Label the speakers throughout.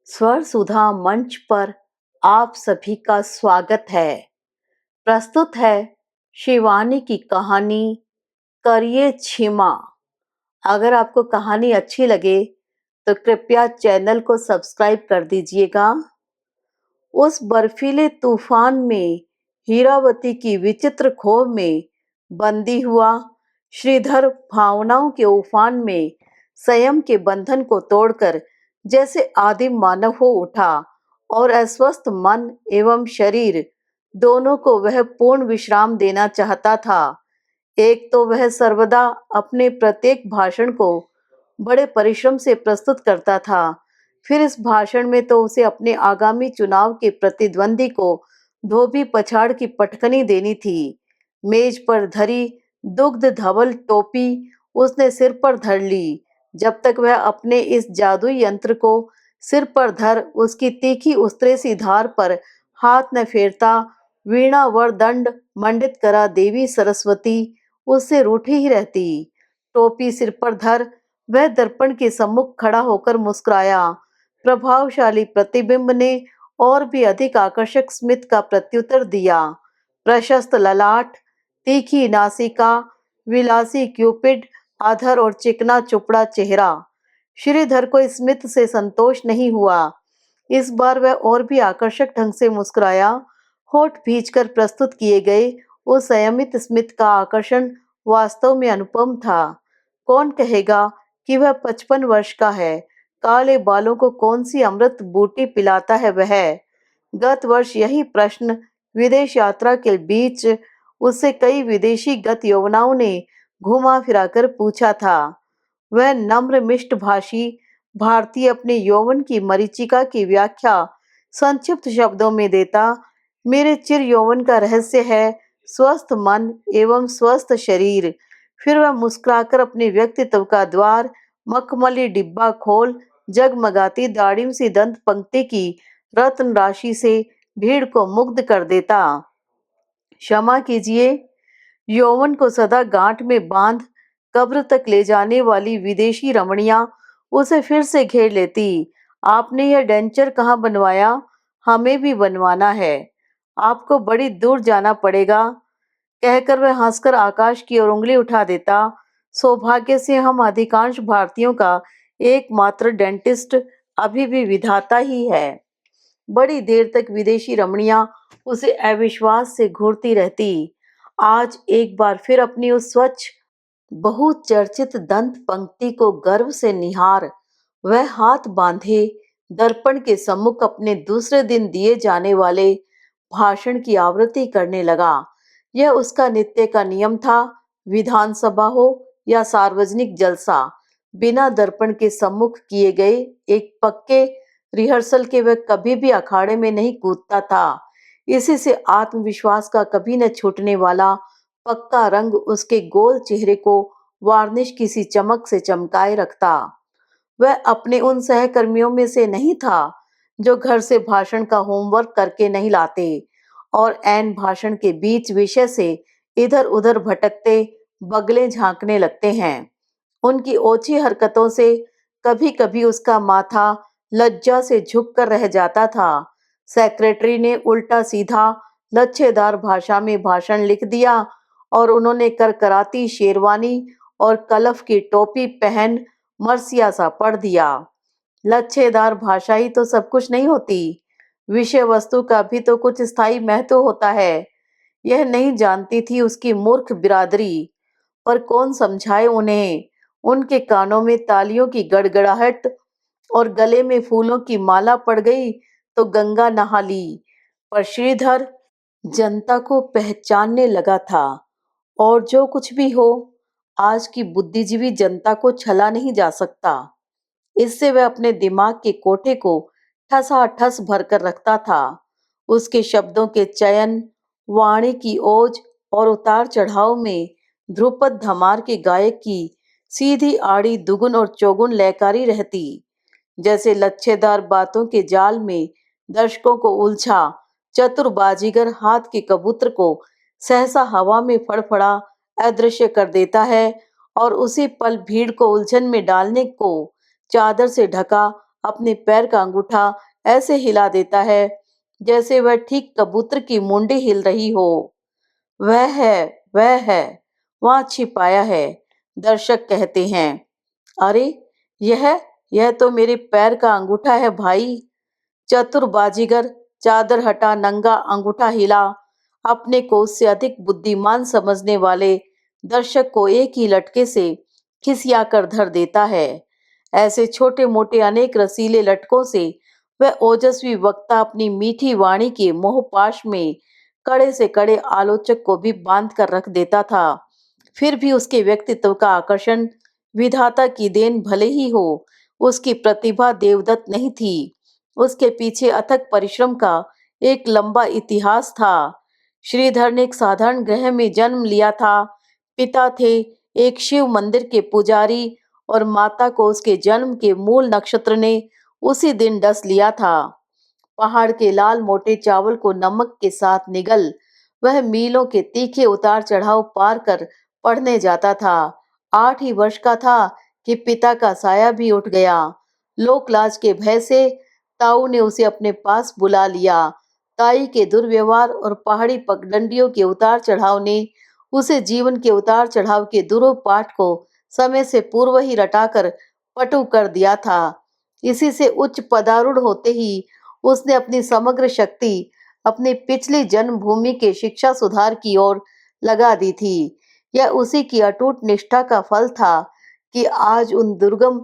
Speaker 1: स्वर सुधा मंच पर आप सभी का स्वागत है। प्रस्तुत है शिवानी की कहानी करिए क्षमा। अगर आपको कहानी अच्छी लगे तो कृपया चैनल को सब्सक्राइब कर दीजिएगा। उस बर्फीले तूफान में हीरावती की विचित्र खोह में बंदी हुआ श्रीधर भावनाओं के उफान में संयम के बंधन को तोड़कर जैसे आदिम मानव हो उठा और अस्वस्थ मन एवं शरीर दोनों को वह पूर्ण विश्राम देना चाहता था। एक तो वह सर्वदा अपने प्रत्येक भाषण को बड़े परिश्रम से प्रस्तुत करता था, फिर इस भाषण में तो उसे अपने आगामी चुनाव के प्रतिद्वंदी को धोबी पछाड़ की पटकनी देनी थी। मेज पर धरी दुग्ध धवल टोपी उसने सिर पर धर ली। जब तक वह अपने इस जादुई यंत्र को सिर पर धर उसकी तीखी उस्तरे सी धार पर हाथ न फेरता, वीणा वर दंड मंडित करा देवी सरस्वती उससे रूठी ही रहती। टोपी सिर पर धर वह दर्पण के सम्मुख खड़ा होकर मुस्कुराया। प्रभावशाली प्रतिबिंब ने और भी अधिक आकर्षक स्मित का प्रत्युत्तर दिया। प्रशस्त ललाट, तीखी नासिका, विलासी क्यूपिड आधर और चिकना चुपड़ा चेहरा। श्रीधर को स्मित से संतोष नहीं हुआ। इस बार वह और भी आकर्षक ढंग से मुस्कुराया। होठ भींचकर प्रस्तुत किए गए उस संयमित स्मित का आकर्षण वास्तव में अनुपम था। कौन कहेगा कि वह 55 वर्ष का है? काले बालों को कौन सी अमृत बूटी पिलाता है वह? गत वर्ष यही प्रश्न विदेश यात्रा के बीच उससे कई विदेशी गत यौवनाओं ने घुमा फिराकर पूछा था। वह नम्र मिष्टभाषी भारतीय अपने यौवन की मरीचिका की व्याख्या संक्षिप्त शब्दों में देता। मेरे चिर यौवन का रहस्य है स्वस्थ मन एवं स्वस्थ शरीर। फिर वह मुस्कुराकर अपने व्यक्तित्व का द्वार मखमली डिब्बा खोल जगमगाती दाढ़ी सी दंत पंक्ति की रत्न राशि से भीड़ को मुग्ध कर देता। क्षमा कीजिए, यौवन को सदा गांठ में बांध कब्र तक ले जाने वाली विदेशी रमणियां उसे फिर से घेर लेती। आपने यह डेंचर कहाँ बनवाया? हमें भी बनवाना है। आपको बड़ी दूर जाना पड़ेगा, कहकर वह हंसकर आकाश की ओर उंगली उठा देता। सौभाग्य से हम अधिकांश भारतीयों का एकमात्र डेंटिस्ट अभी भी विधाता ही है। बड़ी देर तक विदेशी रमणियां उसे अविश्वास से घूरती रहती। आज एक बार फिर अपनी उस स्वच्छ बहुचर्चित दंत पंक्ति को गर्व से निहार वह हाथ बांधे दर्पण के सम्मुख अपने दूसरे दिन दिए जाने वाले भाषण की आवृत्ति करने लगा। यह उसका नित्य का नियम था। विधानसभा हो या सार्वजनिक जलसा, बिना दर्पण के सम्मुख किए गए एक पक्के रिहर्सल के वह कभी भी अखाड़े में नहीं कूदता था। इसी से आत्मविश्वास का कभी न छूटने वाला पक्का रंग उसके गोल चेहरे को वार्निश की सी चमक से चमकाए रखता। वह अपने उन सहकर्मियों में से नहीं था जो घर से भाषण का होमवर्क करके नहीं लाते और ऐन भाषण के बीच विषय से इधर उधर भटकते बगले झांकने लगते हैं। उनकी ओछी हरकतों से कभी कभी उसका माथा लज्जा से झुक कर रह जाता था। सेक्रेटरी ने उल्टा सीधा लच्छेदार भाषा में भाषण लिख दिया और उन्होंने करकराती शेरवानी और कलफ की टोपी पहन मरसिया सा पढ़ दिया। लच्छेदार भाषा ही तो सब कुछ नहीं होती, विषय वस्तु का भी तो कुछ स्थायी महत्व होता है। यह नहीं जानती थी उसकी मूर्ख बिरादरी, पर कौन समझाए उन्हें। उनके कानों में तालियों की गड़गड़ाहट और गले में फूलों की माला पड़ गई तो गंगा नहा ली। पर श्रीधर जनता को पहचानने लगा था और जो कुछ भी हो, आज की बुद्धिजीवी जनता को छला नहीं जा सकता। इससे वह अपने दिमाग के कोठे को ठसाठस भरकर रखता था। उसके शब्दों के चयन, वाणी की ओज और उतार चढ़ाव में ध्रुपद धमार के गायक की सीधी आड़ी दुगुन और चौगुन लयकारी रहती। जैसे लच्छेदार बातों के जाल में दर्शकों को उलझा चतुर बाजीगर हाथ के कबूतर को सहसा हवा में फड़फड़ा अदृश्य कर देता है और उसी पल भीड़ को उलझन में डालने को चादर से ढका अपने पैर का अंगूठा ऐसे हिला देता है जैसे वह ठीक कबूतर की मुंडी हिल रही हो। वह है, वह है, वहाँ छिपाया है, दर्शक कहते हैं। अरे, यह यह तो मेरे पैर का अंगूठा है भाई। चतुर बाजीगर चादर हटा नंगा अंगूठा हिला। अपने को उससे अधिक बुद्धिमान समझने वाले दर्शक को एक ही लटके से खिसिया कर धर देता है। ऐसे छोटे मोटे अनेक रसीले लटकों से वह ओजस्वी वक्ता अपनी मीठी वाणी के मोहपाश में कड़े से कड़े आलोचक को भी बांध कर रख देता था। फिर भी उसके व्यक्तित्व का आकर्षण विधाता की देन भले ही हो, उसकी प्रतिभा देवदत्त नहीं थी। उसके पीछे अथक परिश्रम का एक लंबा इतिहास था। श्रीधर ने एक साधारण गृह में जन्म लिया था। पिता थे एक शिव मंदिर के पुजारी और माता को उसके जन्म के मूल नक्षत्र ने उसी दिन डस लिया था। पहाड़ के लाल मोटे चावल को नमक के साथ निगल वह मीलों के तीखे उतार चढ़ाव पार कर पढ़ने जाता था। 8 ही वर्ष का था कि पिता का साया भी उठ गया। लोक लाज के भय से ताऊ ने उसे अपने पास बुला लिया। ताई के दुर्व्यवहार और पहाड़ी पगडंडियों के उतार चढ़ाव ने उसे जीवन के उतार चढ़ाव के दुरूह पाठ को समय से पूर्व ही रटाकर पटु कर दिया था। इसी से उच्च पदारूढ़ होते ही उसने अपनी समग्र शक्ति अपनी पिछली जन्मभूमि के शिक्षा सुधार की ओर लगा दी थी। यह उसी की अटूट निष्ठा का फल था कि आज उन दुर्गम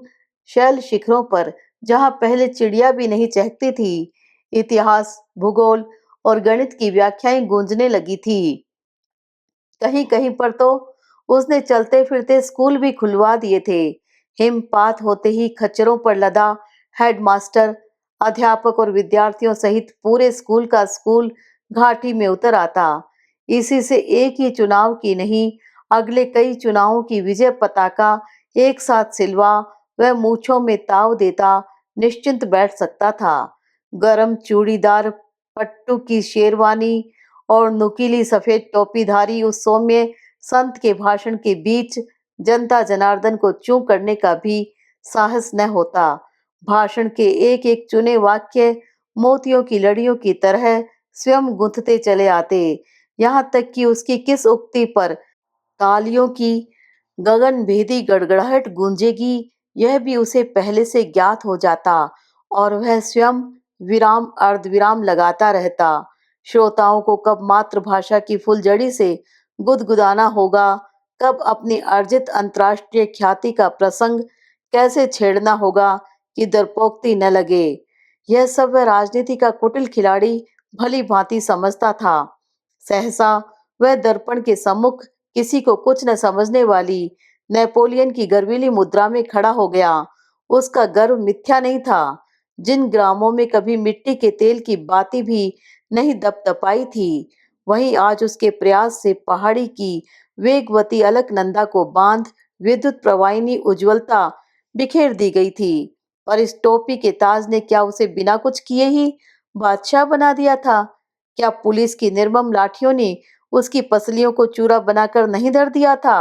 Speaker 1: शैल शिखरों पर, जहां पहले चिड़िया भी नहीं चहकती थी, इतिहास, भूगोल और गणित की व्याख्याएं गूंजने लगी थी। कहीं कहीं पर तो उसने चलते फिरते स्कूल भी खुलवा दिए थे। हिमपात होते ही खच्चरों पर लदा हेडमास्टर अध्यापक और विद्यार्थियों सहित पूरे स्कूल का स्कूल घाटी में उतर आता। इसी से एक ही चुनाव की नहीं, अगले कई चुनावों की विजय पताका एक साथ सिलवा वह मूछों में ताव देता निश्चिंत बैठ सकता था। गरम चूड़ीदार पट्टू की शेरवानी और नुकीली सफेद टोपीधारी उस सौम्य संत के भाषण के बीच जनता जनार्दन को चूं करने का भी साहस न होता। भाषण के एक एक चुने वाक्य मोतियों की लड़ियों की तरह स्वयं गुंथते चले आते। यहाँ तक कि उसकी किस उक्ति पर तालियों की गगनभेदी गड़गड़ाहट गूंजेगी, यह भी उसे पहले से ज्ञात हो जाता और वह स्वयं विराम अर्धविराम लगाता रहता। श्रोताओं को कब मातृभाषा की फुलझड़ी से गुदगुदाना होगा, कब अपनी अर्जित अंतर्राष्ट्रीय ख्याति का प्रसंग कैसे छेड़ना होगा कि दरपोक्ति न लगे, यह सब वह राजनीति का कुटिल खिलाड़ी भली भांति समझता था। सहसा वह दर्पण के सम्मुख किसी को कुछ न समझने वाली नेपोलियन की गर्वीली मुद्रा में खड़ा हो गया। उसका गर्व मिथ्या नहीं था। जिन ग्रामों में कभी मिट्टी के तेल की बाती भी नहीं दपदपाई थी, वहीं आज उसके प्रयास से पहाड़ी की वेगवती अलकनंदा को बांध विद्युत प्रवाहिनी उज्ज्वलता बिखेर दी गई थी। और इस टोपी के ताज ने क्या उसे बिना कुछ किए ही बादशाह बना दिया था? क्या पुलिस की निर्मम लाठियों ने उसकी पसलियों को चूरा बनाकर नहीं धर दिया था?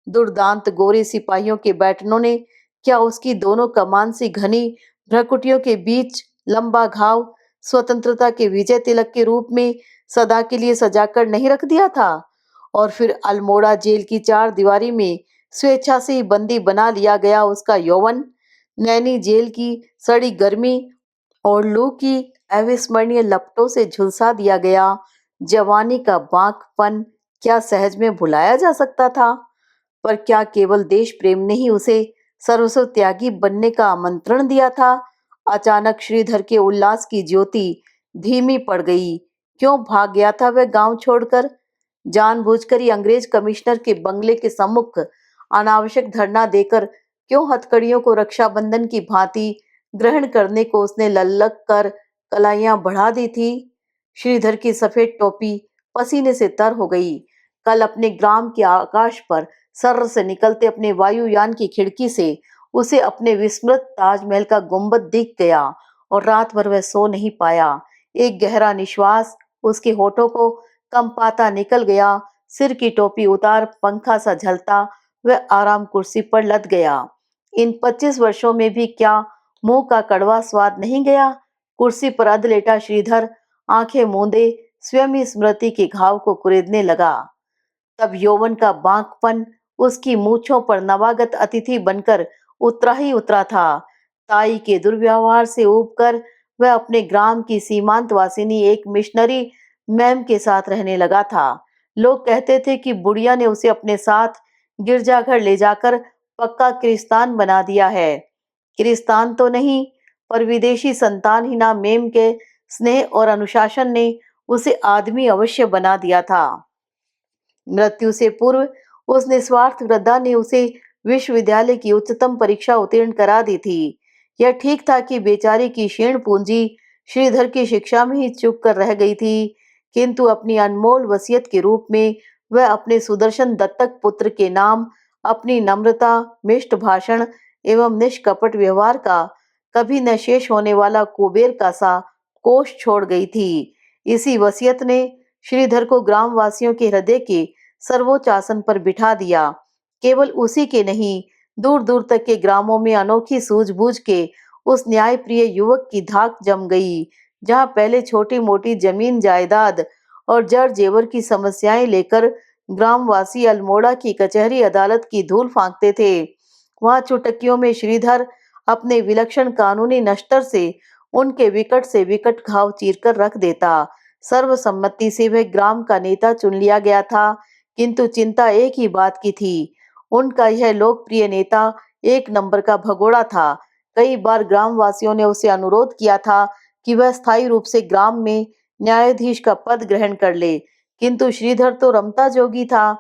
Speaker 1: दुर्दांत गोरे सिपाहियों के बैटनों ने क्या उसकी दोनों कमान सी घनी भ्रकुटियों के बीच लंबा घाव स्वतंत्रता के विजय तिलक के रूप में सदा के लिए सजाकर नहीं रख दिया था? और फिर अल्मोड़ा जेल की चार दीवारी में स्वेच्छा से ही बंदी बना लिया गया उसका यौवन, नैनी जेल की सड़ी गर्मी और लू की अविस्मरणीय लपटों से झुलसा दिया गया जवानी का बांकपन क्या सहज में भुलाया जा सकता था? पर क्या केवल देश प्रेम ने ही उसे सर्वस्व त्यागी बनने का आमंत्रण दिया था? अचानक श्रीधर के उल्लास की ज्योति धीमी पड़ गई। क्यों भाग गया था वह गांव छोड़कर? जानबूझकर ही अंग्रेज कमिश्नर के बंगले के सम्मुख अनावश्यक धरना देकर क्यों हथकड़ियों को रक्षाबंधन की भांति ग्रहण करने को उसने लल्लक कर कलाइयां बढ़ा दी थी? श्रीधर की सफेद टोपी पसीने से तर हो गई। कल अपने ग्राम के आकाश पर सर्र से निकलते अपने वायुयान की खिड़की से उसे अपने विस्मृत ताजमहल का गुंबद दिख गया और रात भर वह सो नहीं पाया। एक गहरा निश्वास उसके होठों को कंपाता निकल गया। सिर की टोपी उतार पंखा सा झलता वह आराम कुर्सी पर लद गया। इन 25 वर्षों में भी क्या मुंह का कड़वा स्वाद नहीं गया। कुर्सी पर अध लेटा श्रीधर आंखें मूंदे स्वयं ही स्मृति के घाव को कुरेदने लगा। तब यौवन का बांकपन उसकी मूछों पर नवागत अतिथि बनकर उतरा ही उतरा था। ताई के दुर्व्यवहार से ऊबकर वह अपने ग्राम की सीमांत वासिनी एक मिशनरी मैम के साथ रहने लगा था। लोग कहते थे कि बुढ़िया ने उसे अपने साथ गिरजाघर ले जाकर पक्का क्रिस्तान बना दिया है। क्रिस्तान तो नहीं, पर विदेशी संतानहीना मेम के स्नेह और अनुशासन ने उसे आदमी अवश्य बना दिया था। मृत्यु से पूर्व उस निस्वार्थ वृद्धा ने उसे विश्वविद्यालय की उच्चतम परीक्षा उत्तीर्ण करा दी थी। यह ठीक था कि बेचारी की क्षीण पूंजी श्रीधर की शिक्षा में ही चूक कर रह गई थी, किंतु अपनी अनमोल वसीयत के रूप में वह अपने सुदर्शन दत्तक पुत्र के नाम अपनी नम्रता, मिष्ट भाषण एवं निष्कपट व्यवहार का कभी न शेष होने वाला कुबेर का सा कोष छोड़ गई थी। इसी वसीयत ने श्रीधर को ग्रामवासियों के हृदय के सर्वोच्च आसन पर बिठा दिया। केवल उसी के नहीं, दूर दूर तक के ग्रामों में अनोखी सूझबूझ के उस न्यायप्रिय युवक की धाक जम गई। जहां पहले छोटी मोटी जमीन जायदाद और जड़ जेवर की समस्याएं लेकर ग्रामवासी अल्मोड़ा की कचहरी अदालत की धूल फांकते थे, वहां चुटकियों में श्रीधर अपने विलक्षण कानूनी नश्तर से उनके विकट से विकट घाव चीरकर रख देता। सर्वसम्मति से वह ग्राम का नेता चुन लिया गया था, किंतु चिंता एक ही बात की थी। उनका यह लोकप्रिय नेता एक नंबर का भगोड़ा था। कई बार ग्रामवासियों ने उसे अनुरोध किया था कि वह स्थायी रूप से ग्राम में न्यायाधीश का पद ग्रहण कर ले, किंतु श्रीधर तो रमता जोगी था।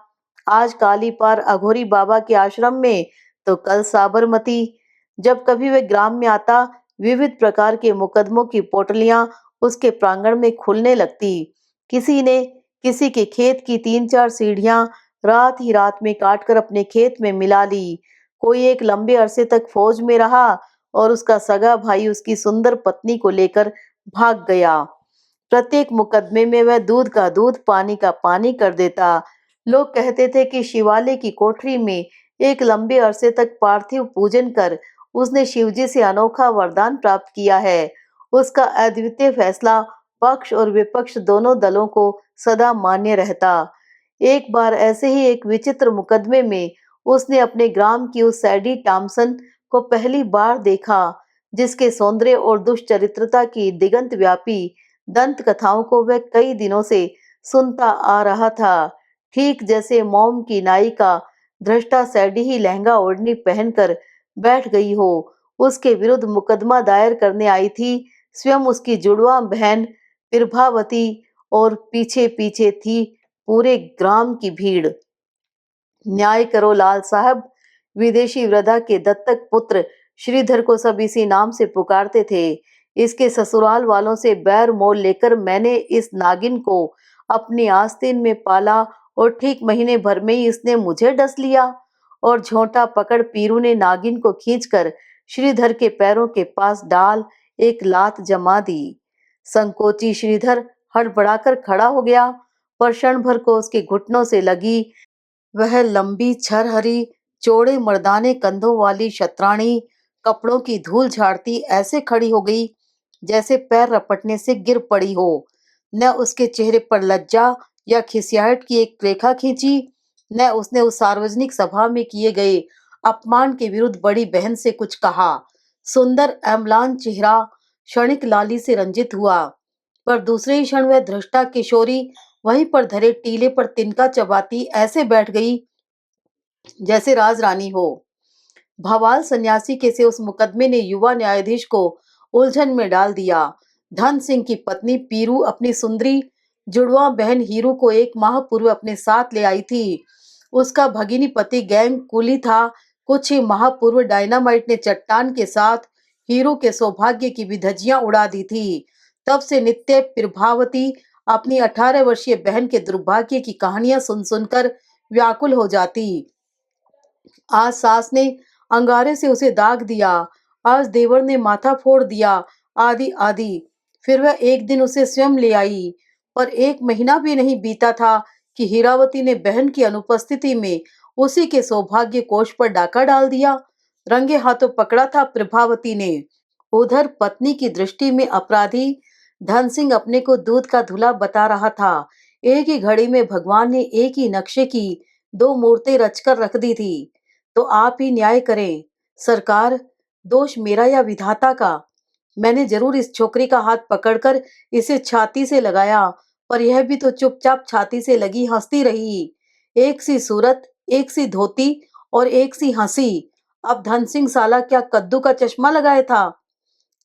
Speaker 1: आज कालीपार अघोरी बाबा के आश्रम में, तो कल साबरमती। जब कभी वह ग्राम में आता, विविध प्रकार के मुकदमों की पोटलियां उसके प्रांगण में खुलने लगती। किसी ने किसी के खेत की 3-4 सीढ़ियां रात ही रात में काटकर अपने खेत में मिला ली। कोई एक लंबे अरसे तक फौज में रहा और उसका सगा भाई उसकी सुंदर पत्नी को लेकर भाग गया। प्रत्येक मुकदमे में वह दूध का दूध, पानी का पानी कर देता। लोग कहते थे कि शिवालय की कोठरी में एक लंबे अरसे तक पार्थिव पूजन कर उसने शिवजी से अनोखा वरदान प्राप्त किया है। उसका अद्वितीय फैसला पक्ष और विपक्ष दोनों दलों को सदा मान्य रहता। एक बार ऐसे ही एक विचित्र मुकदमे में उसने अपने ग्राम की उस सैडी टॉमसन को पहली बार देखा, जिसके सौंदर्य और दुष्चरित्रता की दिगंत व्यापी दंत कथाओं को वह कई दिनों से सुनता आ रहा था। ठीक जैसे मोम की नायिका धृष्टा सैडी ही लहंगा ओढ़नी पहनकर बैठ गई हो, उसके विरुद्ध मुकदमा दायर करने आई थी स्वयं उसकी जुड़वा बहन प्रभावती, और पीछे पीछे थी पूरे ग्राम की भीड़। न्याय करो लाल साहब। विदेशी वृद्धा के दत्तक पुत्र श्रीधर को सब इसी नाम से पुकारते थे। इसके ससुराल वालों से बैर मोल लेकर मैंने इस नागिन को अपनी आस्तीन में पाला, और ठीक महीने भर में ही इसने मुझे डस लिया। और झोंटा पकड़ पीरू ने नागिन को खींचकर श्रीधर के पैरों के पास डाल एक लात जमा दी। संकोची श्रीधर हड़बड़ाकर खड़ा हो गया, पर क्षण भर को उसके घुटनों से लगी वह लंबी छरहरी चौड़े मर्दाने कंधों वाली शतरानी कपड़ों की धूल झाड़ती ऐसे खड़ी हो गई जैसे पैर रपटने से गिर पड़ी हो। न उसके चेहरे पर लज्जा या खिसियाहट की एक रेखा खींची, न उसने उस सार्वजनिक सभा में किए गए अपमान के विरुद्ध बड़ी बहन से कुछ कहा। सुंदर अम्लान चेहरा क्षणिक लाली से रंजित हुआ, पर दूसरे ही क्षण वह धृष्टा किशोरी वहीं पर धरे टीले पर तिनका चबाती ऐसे बैठ गई जैसे राज रानी हो। भवाल सन्यासी के से उस मुकदमे ने युवा न्यायाधीश को उलझन में डाल दिया। धन सिंह की पत्नी पीरू अपनी सुंदरी जुड़वा बहन हीरू को एक माह पूर्व अपने साथ ले आई थी। उसका भगिनी पति गैंग कुली था। कुछ ही माह पूर्व डायनामाइट ने चट्टान के साथ हीरू के सौभाग्य की भी धज्जियां उड़ा दी थी। तब से नित्य प्रभावती अपनी 18 वर्षीय बहन के दुर्भाग्य की कहानियां सुन सुनकर व्याकुल हो जाती। आज सास ने अंगारे से उसे दाग दिया, आज देवर ने माथा फोड़ दिया, आदि आदि। फिर वह एक दिन उसे स्वयं ले आई, पर 1 महीना भी नहीं बीता था कि हीरावती ने बहन की अनुपस्थिति में उसी के सौभाग्य कोष पर डाका डाल दिया। रंगे हाथों पकड़ा था प्रभावती ने। उधर पत्नी की दृष्टि में अपराधी धन सिंह अपने को दूध का धुला बता रहा था। एक ही घड़ी में भगवान ने एक ही नक्शे की दो मूर्तें रचकर रख दी थी। तो आप ही न्याय करें सरकार, दोष मेरा या विधाता का? मैंने जरूर इस छोकरी का हाथ पकड़कर इसे छाती से लगाया, पर यह भी तो चुपचाप छाती से लगी हंसती रही। एक सी सूरत, एक सी धोती और एक सी हंसी। अब धन सिंह साला क्या कद्दू का चश्मा लगाए था?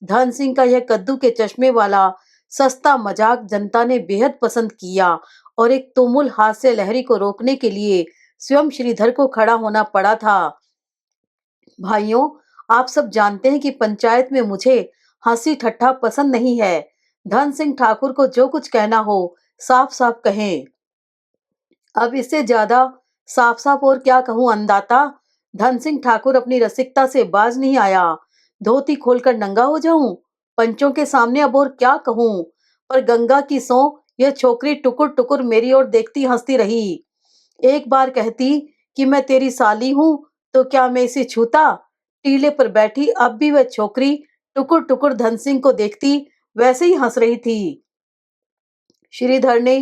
Speaker 1: धन सिंह का यह कद्दू के चश्मे वाला सस्ता मजाक जनता ने बेहद पसंद किया और एक तुमुल हास्य लहरी को रोकने के लिए स्वयं श्रीधर को खड़ा होना पड़ा था। भाइयों, आप सब जानते हैं कि पंचायत में मुझे हंसी ठट्ठा पसंद नहीं है। धन सिंह ठाकुर को जो कुछ कहना हो साफ साफ कहें। अब इससे ज्यादा साफ साफ और क्या कहूं अंदाता? धन सिंह ठाकुर अपनी रसिकता से बाज नहीं आया। धोती खोलकर नंगा हो जाऊं पंचों के सामने? अब और क्या कहूं? पर गंगा की सौ यह छोकरी टुकुर टुकुर मेरी ओर देखती हंसती रही। एक बार कहती कि मैं तेरी साली हूं तो क्या मैं इसे छूता? टीले पर बैठी अब भी वह छोकरी टुकुर टुकुर धन सिंह को देखती वैसे ही हंस रही थी। श्रीधर ने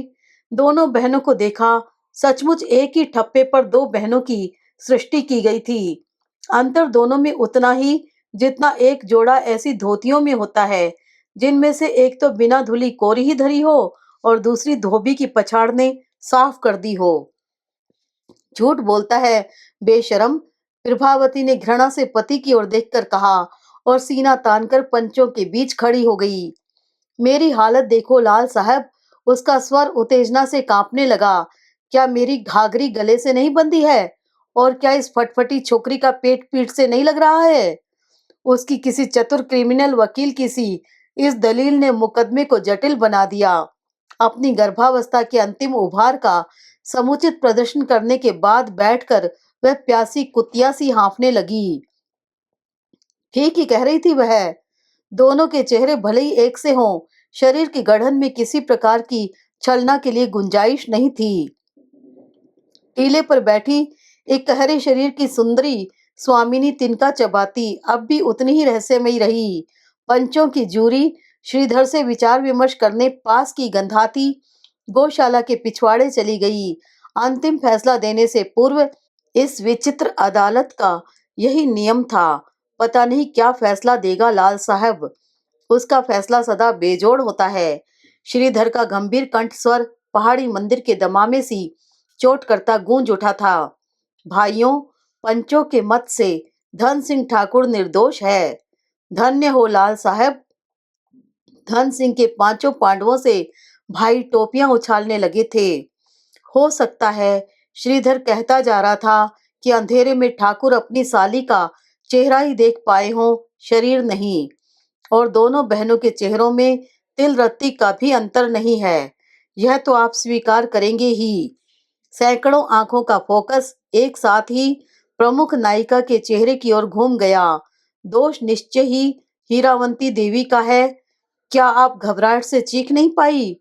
Speaker 1: दोनों बहनों को देखा। सचमुच एक ही ठप्पे पर दो बहनों की सृष्टि की गई थी। अंतर दोनों में उतना ही जितना एक जोड़ा ऐसी धोतियों में होता है जिनमें से एक तो बिना धुली कोरी ही धरी हो और दूसरी धोबी की पछाड़ ने साफ कर दी हो। झूठ बोलता है बेशरम, प्रभावती ने घृणा से पति की ओर देखकर कहा और सीना तानकर पंचों के बीच खड़ी हो गई। मेरी हालत देखो लाल साहब, उसका स्वर उत्तेजना से कांपने लगा। क्या मेरी घाघरी गले से नहीं बंधी है? और क्या इस फटफटी छोकरी का पेट पीठ से नहीं लग रहा है? उसकी किसी चतुर क्रिमिनल वकील की सी इस दलील ने मुकदमे को जटिल बना दिया। अपनी गर्भावस्था के अंतिम उभार का समुचित प्रदर्शन करने के बाद बैठकर वह प्यासी कुतिया सी हाँफने लगी। ठीक ही कह रही थी वह। दोनों के चेहरे भले ही एक से हों, शरीर की गढ़न में किसी प्रकार की छलना के लिए गुंजाइश नहीं थी। टीले पर बैठी एक कहरे शरीर की सुंदरी स्वामिनी तिनका चबाती अब भी उतनी ही रहस्यमयी रही। पंचों की जूरी श्रीधर से विचार विमर्श करने पास की गंधाती गौशाला के पिछवाड़े चली गई। अंतिम फैसला देने से पूर्व इस विचित्र अदालत का यही नियम था। पता नहीं क्या फैसला देगा लाल साहब। उसका फैसला सदा बेजोड़ होता है। श्रीधर का गंभीर कंठ स्वर पहाड़ी मंदिर के दमामे सी चोट करता गूंज उठा था। भाइयों, पंचों के मत से धन सिंह ठाकुर निर्दोष है। धन्य हो लाल साहब। धन सिंह के पांचों पांडवों से भाई टोपियां उछालने लगे थे। हो सकता है, श्रीधर कहता जा रहा था कि अंधेरे में ठाकुर अपनी साली का चेहरा ही देख पाए हों, शरीर नहीं। और दोनों बहनों के चेहरों में तिल रत्ती का भी अंतर नहीं है, यह तो आप स्वीकार करेंगे ही। सैकड़ों आंखों का फोकस एक साथ ही प्रमुख नायिका के चेहरे की ओर घूम गया। दोष निश्चय ही हीरावंती देवी का है। क्या आप घबराहट से चीख नहीं पाई?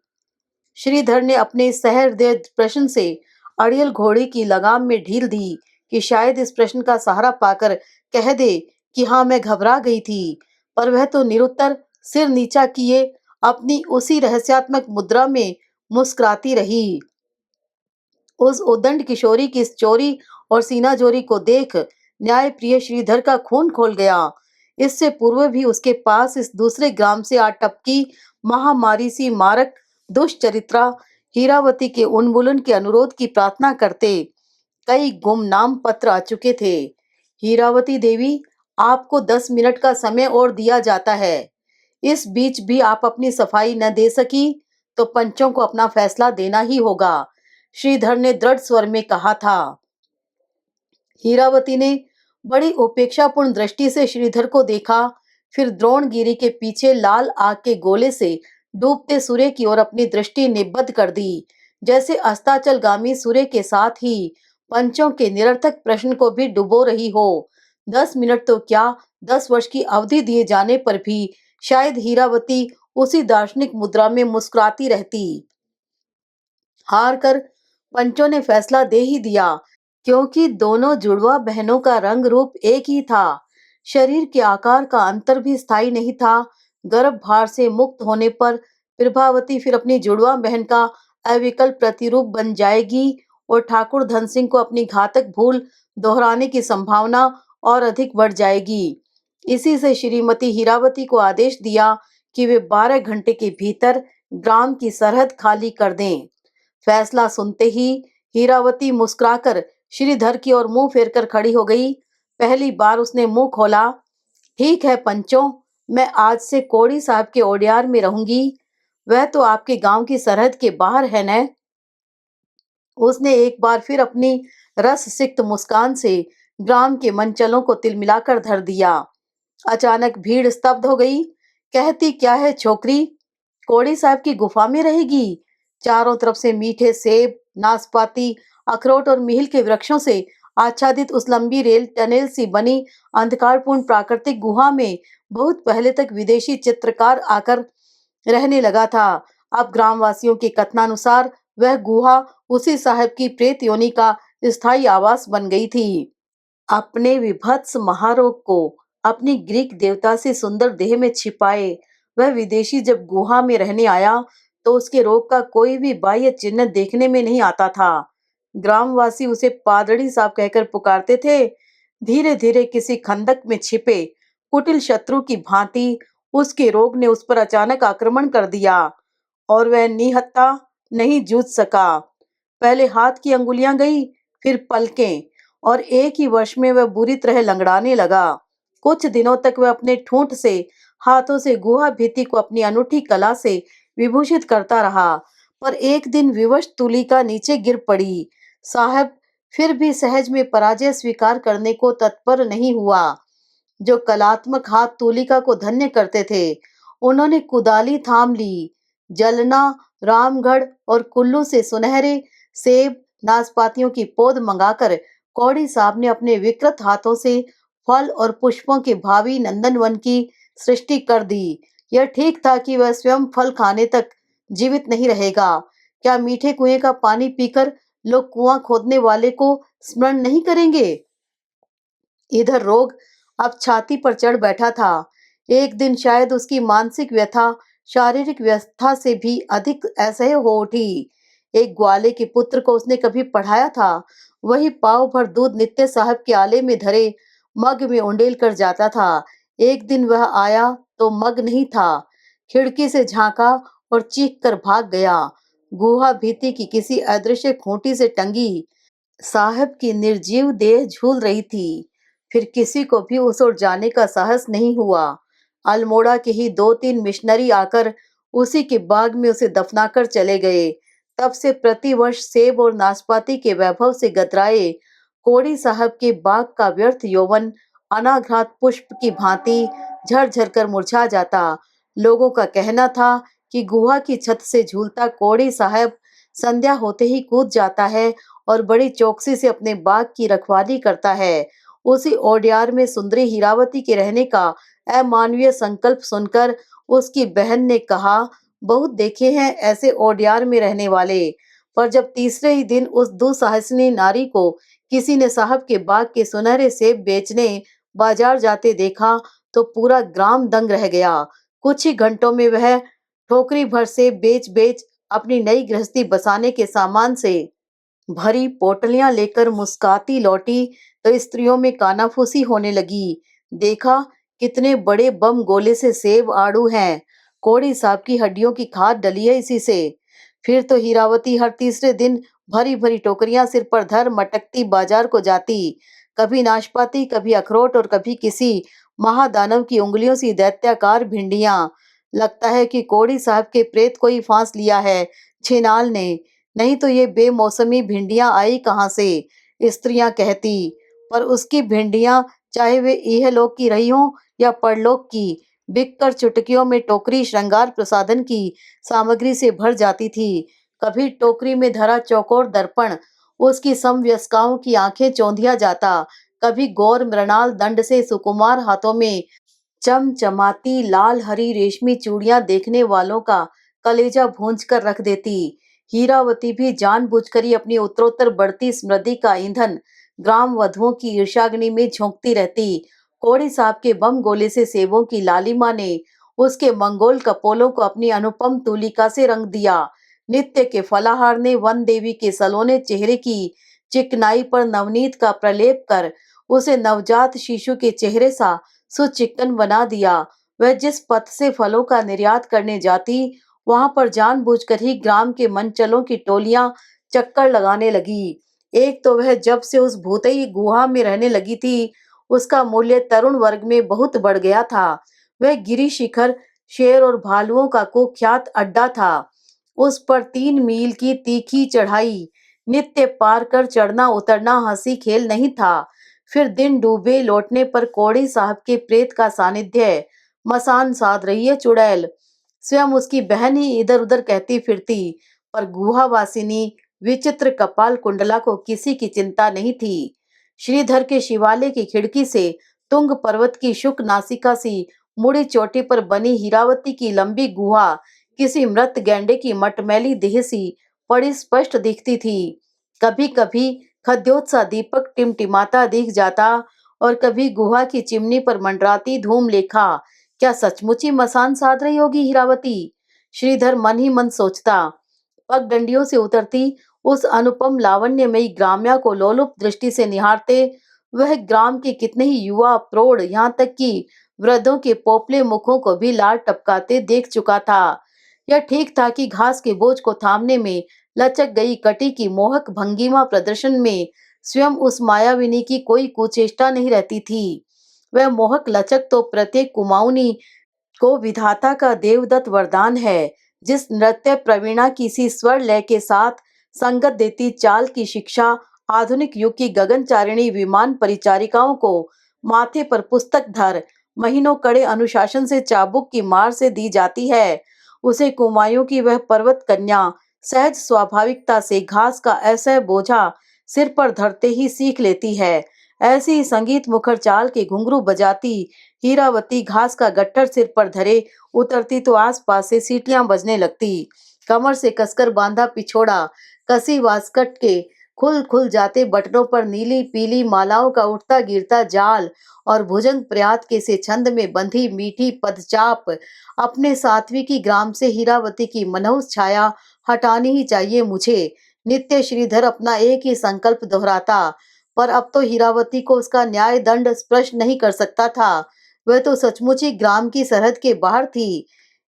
Speaker 1: श्रीधर ने अपने सहृदय प्रश्न से अड़ियल घोड़े की लगाम में ढील दी कि शायद इस प्रश्न का सहारा पाकर कह दे कि हाँ, मैं घबरा गई थी। पर वह तो निरुत्तर सिर नीचा किए अपनी उसी रहस्यात्मक मुद्रा में मुस्कुराती रही। उस उद्दंड किशोरी की इस चोरी और सीनाजोरी को देख न्याय प्रिय श्रीधर का खून खोल गया। इससे पूर्व भी उसके पास इस दूसरे ग्राम से आ टपकी महामारी सी मारक दुष्चरित्रा हीरावती के उन्मूलन के अनुरोध की प्रार्थना करते कई गुमनाम पत्र आ चुके थे। हीरावती देवी, आपको 10 मिनट का समय और दिया जाता है। इस बीच भी आप अपनी सफाई न दे सकी तो पंचों को अपना फैसला देना ही होगा, श्रीधर ने दृढ़ स्वर में कहा था। हीरावती ने बड़ी उपेक्षापूर्ण दृष्टि से श्रीधर को देखा, फिर द्रोणगिरी के पीछे लाल आग के गोले से डूबते सूर्य की ओर अपनी दृष्टि निबद्ध कर दी, जैसे अस्ताचलगामी सूर्य के साथ ही पंचों के निरर्थक प्रश्न को भी डुबो रही हो। 10 मिनट तो क्या, 10 वर्ष की अवधि दिए जाने पर भी शायद हीरावती उसी दार्शनिक मुद्रा में मुस्कुराती रहती। हार कर पंचों ने फैसला दे ही दिया, क्योंकि दोनों जुड़वा बहनों का रंग रूप एक ही था। शरीर के आकार का अंतर भी स्थायी नहीं था। गर्भभार से मुक्त होने पर प्रभावती फिर अपनी जुड़वा बहन का अविकल प्रतिरूप बन जाएगी और ठाकुर धन सिंह को अपनी घातक भूल दोहराने की संभावना और अधिक बढ़ जाएगी। इसी से श्रीमती हीरावती को आदेश दिया कि वे 12 घंटे के भीतर ग्राम की सरहद खाली कर दें। फैसला सुनते ही हीरावती मुस्कुराकर श्रीधर की ओर मुंह फेरकर खड़ी हो गई। पहली बार उसने मुंह खोला। ठीक है पंचों, मैं आज से कोड़ी साहब के ओडियार में रहूंगी। वह तो आपके गांव की सरहद के बाहर है न। उसने एक बार फिर अपनी रस सिक्त मुस्कान से ग्राम के मनचलों को तिलमिलाकर धर दिया। अचानक भीड़ स्तब्ध हो गई। कहती क्या है छोकरी, कोड़ी साहब की गुफा में रहेगी? चारों तरफ से मीठे सेब, नाशपाती, अखरोट और मील के वृक्षों से आच्छादित उस लंबी रेल टनल सी बनी अंधकारपूर्ण प्राकृतिक गुहा में बहुत पहले तक विदेशी चित्रकार आकर रहने लगा था। अब ग्रामवासियों के कथनानुसार वह गुहा उसी साहब की प्रेत योनि का स्थायी आवास बन गई थी। अपने विभत्स महारोग को अपनी ग्रीक देवता से सुंदर देह में छिपाए वह विदेशी जब गुहा में रहने आया तो उसके रोग का कोई भी बाह्य चिन्ह देखने में नहीं आता था। ग्रामवासी उसे पादड़ी साहब कहकर पुकारते थे। धीरे धीरे किसी खंदक में छिपे कुटिल शत्रु की भांति उसके रोग ने उस पर अचानक आक्रमण कर दिया और वह निहत्था नहीं जूझ सका। पहले हाथ की अंगुलियां गई, फिर पलकें, और एक ही वर्ष में वह बुरी तरह लंगड़ाने लगा। कुछ दिनों तक वह अपने ठूंठ से हाथों से गुहा भित्ति को अपनी अनूठी कला से विभूषित करता रहा, पर एक दिन विवश तुलिका नीचे गिर पड़ी। साहब फिर भी सहज में पराजय स्वीकार करने को तत्पर नहीं हुआ। जो कलात्मक हाथ तुलिका को धन्य करते थे, उन्होंने कुदाली थाम ली। जलना, रामगढ़ और कुल्लू से सुनहरे सेब, नाशपातियों की पौध मंगाकर कौड़ी साहब ने अपने विकृत हाथों से फल और पुष्पों के भावी नंदनवन की सृष्टि कर दी। यह ठीक था कि वह स्वयं फल खाने तक जीवित नहीं रहेगा। क्या मीठे कुएं का पानी पीकर लोग कुआं खोदने वाले को स्मरण नहीं करेंगे? इधर रोग अब छाती पर चढ़ बैठा था। एक दिन शायद उसकी मानसिक व्यथा शारीरिक व्यथा से भी अधिक असह्य हो उठी। एक ग्वाले के पुत्र को उसने कभी पढ़ाया था। वही पाव भर दूध नित्य साहब के आले में धरे मग में उंडेल कर जाता था। एक दिन वह आया तो मग नहीं था। खिड़की से झांका और चीख कर भाग गया। गुहा भीति की किसी अदृश्य खूंटी से टंगी साहब की निर्जीव देह झूल रही थी। फिर किसी को भी उस ओर जाने का साहस नहीं हुआ। अल्मोड़ा के ही 2-3 मिशनरी आकर उसी के बाग में उसे दफनाकर चले गए। तब से प्रतिवर्ष सेब और नाशपाती के वैभव से गतराए कोड़ी साहब के बाग का व्यर्थ यौवन अनाघ्रात पुष्प की भांति झरझर कर मुरझा जाता। लोगों का कहना था कि गुहा की छत से झूलता कोड़ी साहब संध्या होते ही कूद जाता है और बड़ी चौकसी से अपने बाग की रखवाली करता है। उसी ओडियार में सुंदरी हीरावती के रहने का अमानवीय संकल्प सुनकर उसकी बहन ने कहा, बहुत देखे हैं ऐसे ओडियार में रहने वाले। पर जब तीसरे ही दिन उस दुस्साहसिनी नारी को किसी ने साहब के बाग के सुनहरे सेब बेचने बाजार जाते देखा तो पूरा ग्राम दंग रह गया। कुछ ही घंटों में वह ठोकरी भर सेब बेच बेच अपनी नई गृहस्थी बसाने के सामान से भरी पोटलियां लेकर मुस्काती लौटी तो स्त्रियों में कानाफूसी होने लगी। देखा कितने बड़े बम गोले से सेब आड़ू हैं। कोड़ी साहब की हड्डियों की खाद डली है इसी से। फिर तो हीरावती हर तीसरे दिन भरी भरी टोकरियां सिर पर धर मटकती बाजार को जाती। कभी नाशपाती, कभी अखरोट और कभी किसी महादानव की उंगलियों सी दैत्याकार भिंडियां। लगता है कि कोड़ी साहब के प्रेत को ही फांस लिया है छिनाल ने, नहीं तो ये बेमौसमी भिंडियां आई कहाँ से? स्त्रियां कहती। पर उसकी भिंडियां चाहे वे इहलोक की रही हों या परलोक की, बिककर चुटकियों में टोकरी श्रृंगार प्रसाधन की सामग्री से भर जाती थी। कभी टोकरी में धरा चौकोर दर्पण उसकी समवयस्काओं की आंखें चौंधिया जाता, कभी गौर मृणाल दंड से सुकुमार हाथों में चमचमाती लाल हरी रेशमी चूड़ियां देखने वालों का कलेजा भूंज कर रख देती। हीरावती भी जानबूझकर ही अपनी उत्तरोत्तर बढ़ती स्मृति का ईंधन ग्राम वधुओं की ईर्ष्याग्नि में झोंकती रहती कोड़ी साहब के बम गोले से सेबों की लालिमा ने उसके मंगोल कपोलों को अपनी अनुपम तूलिका से रंग दिया। नित्य के फलाहार ने वन देवी के सलोने चेहरे की चिकनाई पर नवनीत का प्रलेप कर उसे नवजात शिशु के चेहरे सा सुचिक्कन बना दिया। वह जिस पथ से फलों का निर्यात करने जाती, वहां पर जानबूझकर ही ग्राम के मनचलों की टोलियां चक्कर लगाने लगी। एक तो वह जब से उस भूतई गुहा में रहने लगी थी, उसका मूल्य तरुण वर्ग में बहुत बढ़ गया था। वह गिरी शिखर शेर और भालुओं का कुख्यात अड्डा था। उस पर 3 मील की तीखी चढ़ाई नित्य पार कर चढ़ना उतरना हंसी खेल नहीं था। फिर दिन डूबे लौटने पर कौड़ी साहब के प्रेत का सानिध्य मसान साध रही है चुड़ैल। स्वयं उसकी बहन ही इधर उधर कहती फिरती, पर गुहावासिनी विचित्र कपाल कुंडला को किसी की चिंता नहीं थी। श्रीधर के शिवालय की खिड़की से तुंग पर्वत की शुक नासिका सी मुड़ी चोटी पर बनी हीरावती की लंबी गुहा किसी मृत गैंडे की मटमैली देह सी बड़ी स्पष्ट दिखती थी। कभी कभी खद्योत सा दीपक टिमटिमाता दिख जाता और कभी गुहा की चिमनी पर मंडराती धूम लेखा। क्या सचमुच ही मसान साध रही होगी हीरावती? श्रीधर मन ही मन सोचता। पगडंडियों से उतरती उस अनुपम लावण्यमयी ग्राम्या को लोलुप दृष्टि से निहारते वह ग्राम के कितने ही युवा प्रौढ़ यहाँ तक कि वृद्धों के पोपले मुखों को भी लाल टपकाते देख चुका था। यह ठीक था कि घास के बोझ को थामने में लचक गई कटी की मोहक भंगिमा प्रदर्शन में स्वयं उस मायाविनी की कोई कुचेष्टा नहीं रहती थी। वह मोहक लचक तो प्रत्येक कुमाऊनी को विधाता का देवदत्त वरदान है। जिस नृत्य प्रवीणा किसी स्वर लय के साथ संगत देती चाल की शिक्षा आधुनिक युग की गगनचारिणी विमान परिचारिकाओं को माथे पर पुस्तक धर महीनों कड़े अनुशासन से चाबुक की मार से दी जाती है, उसे कुमायूं की वह पर्वत कन्या सहज स्वाभाविकता से घास का ऐसा बोझा सिर पर धरते ही सीख लेती है। ऐसी ही संगीत मुखर चाल के घुंघरू बजाती हीरावती घास का गट्ठर सिर पर धरे उतरती तो आसपास से सीटियां बजने लगती। कमर से कसकर बांधा पिछोड़ा कसी वास्कट के खुल खुल जाते बटनों पर नीली पीली मालाओं का उठता गिरता जाल और भुजंग प्रयात के से छंद में बंधी मीठी पदचाप अपने सात्विकी की ग्राम से हीरावती की मनहूस छाया हटानी ही चाहिए मुझे। नित्य श्रीधर अपना एक ही संकल्प दोहराता, पर अब तो हीरावती को उसका न्याय दंड स्पर्श नहीं कर सकता था। वह तो सचमुच ही ग्राम की सरहद के बाहर थी।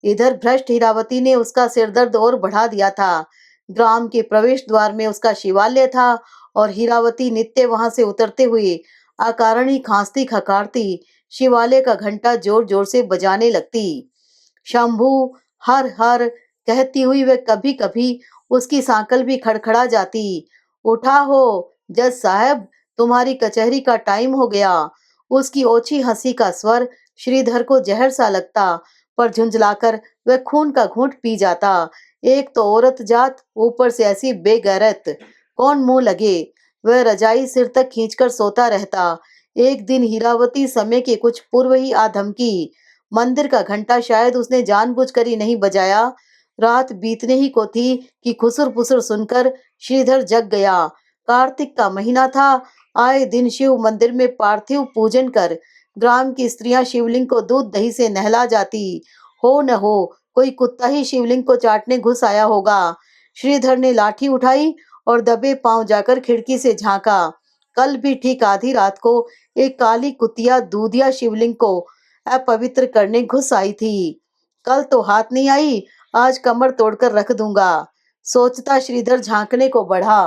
Speaker 1: इधर भ्रष्ट हीरावती ने उसका सिरदर्द और बढ़ा दिया था। ग्राम के प्रवेश द्वार में उसका शिवालय था और हीरावती नित्य वहां से उतरते हुए अकारण ही खांसती खकारती शिवालय का घंटा जोर जोर से बजाने लगती। शंभू हर हर कहती हुई वह कभी कभी उसकी सांकल भी खड़खड़ा जाती। उठा हो जज साहब, तुम्हारी कचहरी का टाइम हो गया। उसकी ओछी हंसी का स्वर श्रीधर को जहर सा लगता, पर झुंझलाकर वह खून का घूंट पी जाता। एक तो औरत जात, ऊपर से ऐसी बेगैरत, कौन मुंह लगे। वह रजाई सिर तक खींचकर सोता रहता। एक दिन हीरावती समय के कुछ पूर्व ही आ धमकी। मंदिर का घंटा शायद उसने जानबूझकर ही नहीं बजाया। रात बीतने ही को थी कि खुसुर पुसुर सुनकर श्रीधर जग गया। कार्तिक का महीना था। आए दिन शिव मंदिर में पार्थिव पूजन कर ग्राम की स्त्रियां शिवलिंग को दूध दही से नहला जाती। हो न हो कोई कुत्ता ही शिवलिंग को चाटने घुस आया होगा। श्रीधर ने लाठी उठाई और दबे पांव जाकर खिड़की से झांका। कल भी ठीक आधी रात को एक काली कुतिया दूधिया शिवलिंग को अपवित्र करने घुस आई थी। कल तो हाथ नहीं आई, आज कमर तोड़कर रख दूंगा, सोचता श्रीधर झांकने को बढ़ा।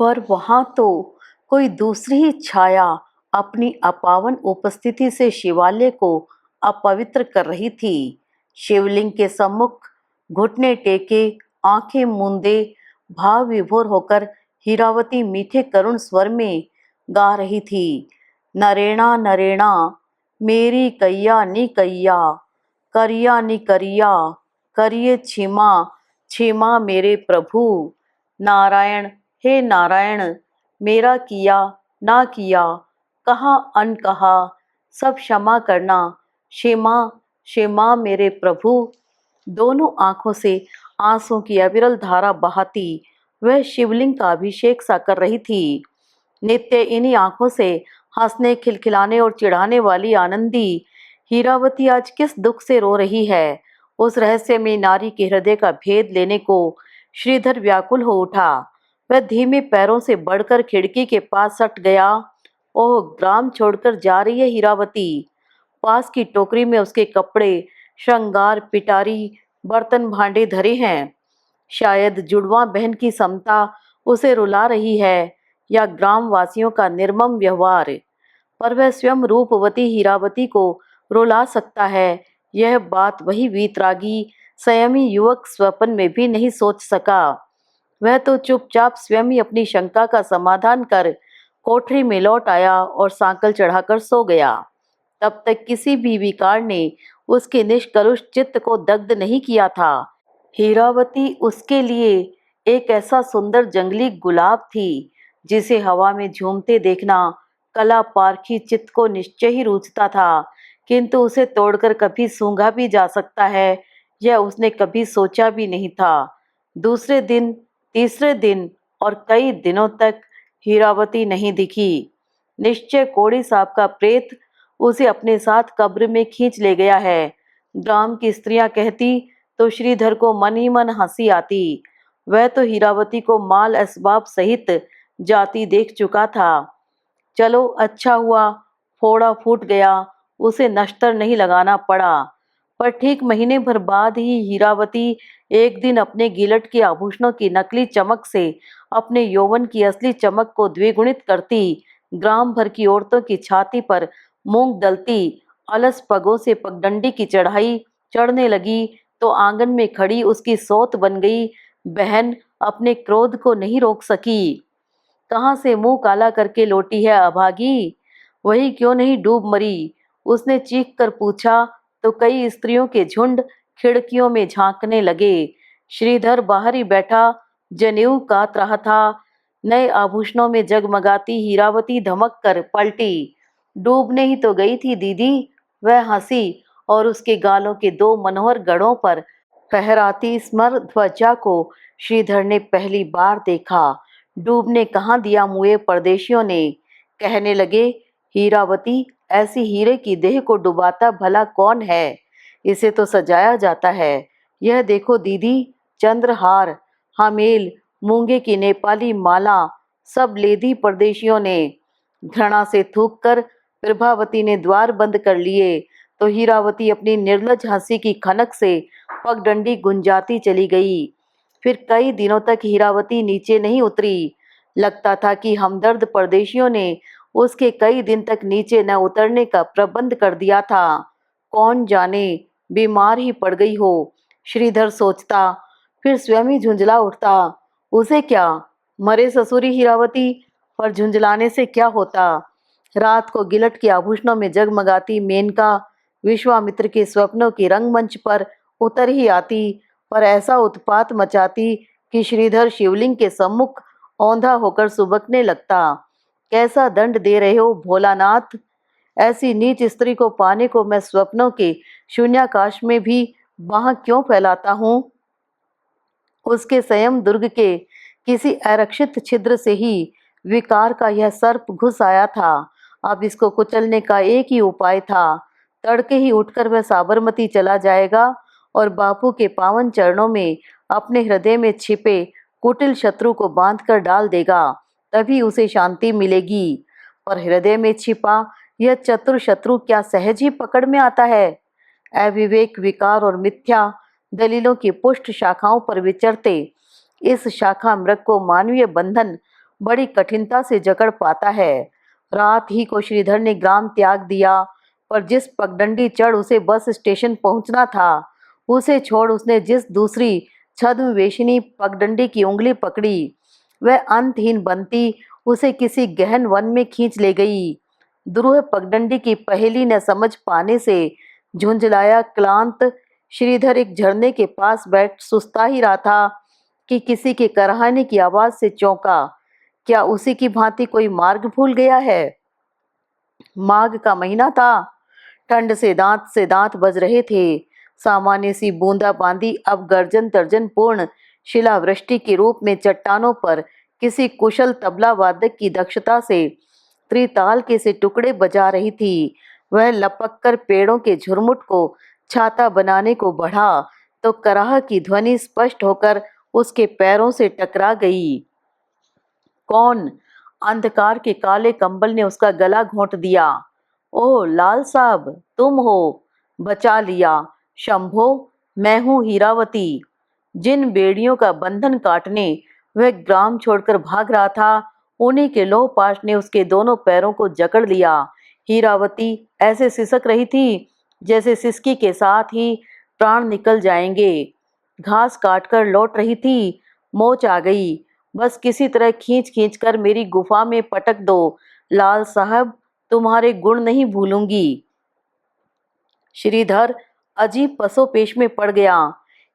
Speaker 1: पर वहां तो कोई दूसरी ही छाया अपनी अपावन उपस्थिति से शिवालय को अपवित्र कर रही थी। शिवलिंग के सम्मुख घुटने टेके आंखें मूंदे भाव विभोर होकर हीरावती मीठे करुण स्वर में गा रही थी। नरेणा नरेणा मेरी कैया नी कैया, करिया नी करिया, करिए क्षमा क्षमा मेरे प्रभु। नारायण हे नारायण, मेरा किया ना किया, कहा अनकहा, सब क्षमा करना, क्षमा क्षमा मेरे प्रभु। दोनों आंखों से आंसू की अविरल धारा बहाती वह शिवलिंग का अभिषेक सा कर रही थी। नित्य इन्हीं आंखों से हंसने, खिलखिलाने और चिढ़ाने वाली आनंदी हीरावती आज किस दुख से रो रही है? उस रहस्यमयी नारी के हृदय का भेद लेने को श्रीधर व्याकुल हो उठा। वह धीमे पैरों से बढ़कर खिड़की के पास सट गया। ओह, ग्राम छोड़कर जा रही है हीरावती। पास की टोकरी में उसके कपड़े, श्रृंगार, पिटारी, बर्तन भांडे धरे हैं। शायद जुड़वा बहन की समता उसे रुला रही है, या ग्रामवासियों का निर्मम व्यवहार। पर वह स्वयं रूपवती हीरावती को रुला सकता है, यह बात वही वीतरागी संयमी युवक स्वप्न में भी नहीं सोच सका। वह तो चुपचाप स्वयं ही अपनी शंका का समाधान कर कोठरी में लौट आया और सांकल चढ़ाकर सो गया। तब तक किसी भी विकार ने उसके निष्कलुष चित्त को दग्ध नहीं किया था। हीरावती उसके लिए एक ऐसा सुंदर जंगली गुलाब थी जिसे हवा में झूमते देखना कला पारखी चित्त को निश्चय ही रुचता था, किंतु उसे तोड़कर कभी सूंघा भी जा सकता है, यह उसने कभी सोचा भी नहीं था। दूसरे दिन, तीसरे दिन और कई दिनों तक हीरावती नहीं दिखी। निश्चय कोड़ी साहब का प्रेत उसे अपने साथ कब्र में खींच ले गया है। ग्राम की स्त्रियां कहती तो श्रीधर को मन ही मन हंसी आती। वह तो हीरावती को माल असबाब सहित जाती देख चुका था। चलो, अच्छा हुआ फोड़ा फूट गया, उसे नश्तर नहीं लगाना पड़ा। पर ठीक महीने भर बाद ही हीरावती एक दिन अपने गिलट के आभूषणों की नकली चमक से अपने यौवन की असली चमक को द्विगुणित करती ग्राम भर की औरतों की छाती पर मूंग दलती अलस पगों से पगडंडी की चढ़ाई चढ़ने लगी, तो आंगन में खड़ी उसकी सौत बन गई बहन अपने क्रोध को नहीं रोक सकी। कहाँ से मुंह काला करके लौटी है अभागी? वही क्यों नहीं डूब मरी? उसने चीख कर पूछा, तो कई स्त्रियों के झुंड खिड़कियों में झांकने लगे। श्रीधर बाहर ही बैठा जनेऊ कात रहा था। नए आभूषणों में जगमगाती हीरावती धमक कर पलटी। डूबने ही तो गई थी दीदी, वह हंसी और उसके गालों के दो मनोहर गढ़ों पर फहराती स्मर ध्वजा को श्रीधर ने पहली बार देखा। डूबने कहाँ दिया मुए परदेशियों ने। कहने लगे, हीरावती, ऐसी हीरे की देह को डुबाता भला कौन है? इसे तो सजाया जाता है। यह देखो दीदी, चंद्रहार, हमेल, मूंगे की नेपाली माला सब ले दी परदेशियों ने। घृणा से थूक कर प्रभावती ने द्वार बंद कर लिए, तो हीरावती अपनी निर्लज हंसी की खनक से पगडंडी गुंजाती चली गई। फिर कई दिनों तक हीरावती नीचे नहीं उतरी। लगता था कि हमदर्द परदेशियों ने उसके कई दिन तक नीचे न उतरने का प्रबंध कर दिया था। कौन जाने बीमार ही पड़ गई हो, श्रीधर सोचता, फिर स्वयं ही झुंझला उठता। उसे क्या, मरे ससुरी हीरावती, पर झुंझलाने से क्या होता? रात को गिलट के आभूषणों में जगमगाती मेनका विश्वामित्र के स्वप्नों के रंगमंच पर उतर ही आती, पर ऐसा उत्पात मचाती कि श्रीधर शिवलिंग के सम्मुख औंधा होकर सुबकने लगता। कैसा दंड दे रहे हो भोलानाथ? ऐसी नीच स्त्री को पाने को मैं स्वप्नों के शून्याकाश में भी बाह क्यों फैलाता हूँ? उसके संयम दुर्ग के किसी आरक्षित छिद्र से ही विकार का यह सर्प घुस आया था। अब इसको कुचलने का एक ही उपाय था। तड़के ही उठकर वह साबरमती चला जाएगा और बापू के पावन चरणों में अपने हृदय में छिपे कुटिल शत्रु को बांध कर डाल देगा, तभी उसे शांति मिलेगी। पर हृदय में छिपा यह चतुर शत्रु क्या सहज ही पकड़ में आता है? अविवेक, विकार और मिथ्या दलीलों की पुष्ट शाखाओं पर विचरते इस शाखा मृग को मानवीय बंधन बड़ी कठिनता से जकड़ पाता है। रात ही को श्रीधर ने ग्राम त्याग दिया, पर जिस पगडंडी चढ़ उसे बस स्टेशन पहुंचना था, उसे छोड़ उसने जिस दूसरी छद्मवेशिनी पगडंडी की उंगली पकड़ी, वह अंतहीन बनती उसे किसी गहन वन में खींच ले गई। द्रुह पगडंडी की पहेली न समझ पाने से झुंझलाया क्लांत श्रीधर एक झरने के पास बैठ सुस्ता ही रहा था कि किसी के कराहने की आवाज से चौंका। क्या उसी की भांति कोई मार्ग भूल गया है? माघ का महीना था। ठंड से दांत बज रहे थे। सामान्य सी बूंदाबांदी अब गर्जन तर्जन पूर्ण शिलावृष्टि के रूप में चट्टानों पर किसी कुशल तबला वादक की दक्षता से त्रिताल के से टुकड़े बजा रही थी। वह लपक कर पेड़ों के झुरमुट को छाता बनाने को बढ़ा तो कराह की ध्वनि स्पष्ट होकर उसके पैरों से टकरा गई। कौन? अंधकार के काले कंबल ने उसका गला घोंट दिया। ओह लाल साहब, तुम हो? बचा लिया। शंभो, मैं हूं हीरावती। जिन बेड़ियों का बंधन काटने वह ग्राम छोड़कर भाग रहा था, उन्हीं के लौह पाश ने उसके दोनों पैरों को जकड़ लिया। हीरावती ऐसे सिसक रही थी जैसे सिसकी के साथ ही प्राण निकल जाएंगे। घास काटकर लौट रही थी, मोच आ गई। बस किसी तरह खींच खींच कर मेरी गुफा में पटक दो। लाल साहब, तुम्हारे गुण नहीं भूलूंगी। श्रीधर अजीब पसोपेश में पड़ गया।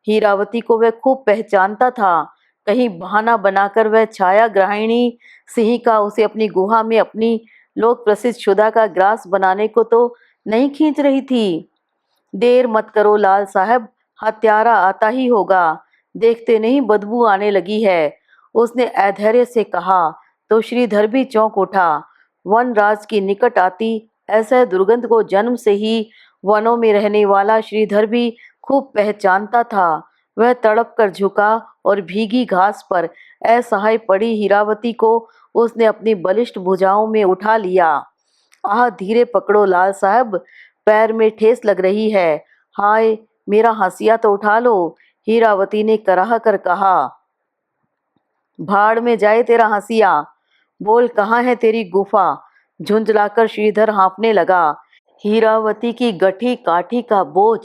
Speaker 1: हीरावती को वह खूब पहचानता था। कहीं बहाना बनाकर वह छाया ग्राहिणी सिंहिका उसे अपनी गुहा में अपनी लोक प्रसिद्ध शुदा का ग्रास बनाने को तो नहीं खींच रही थी। देर मत करो लाल साहब, हत्यारा आता ही होगा। देखते नहीं बदबू आने लगी है। उसने अधैर्य से कहा तो श्रीधर भी चौंक उठा। वनराज की निकट आती ऐसे दुर्गंध को जन्म से ही वनों में रहने वाला श्रीधर भी खूब पहचानता था। वह तड़प कर झुका और भीगी घास पर असहाय पड़ी हीरावती को उसने अपनी बलिष्ठ भुजाओं में उठा लिया। आह, धीरे पकड़ो लाल साहब, पैर में ठेस लग रही है। हाय, मेरा हंसिया तो उठा लो। हीरावती ने कराह कर कहा। भाड़ में जाए तेरा हंसिया। बोल, कहाँ है तेरी गुफा? झुंझलाकर श्रीधर हाँफने लगा। हीरावती की गठी काठी का बोझ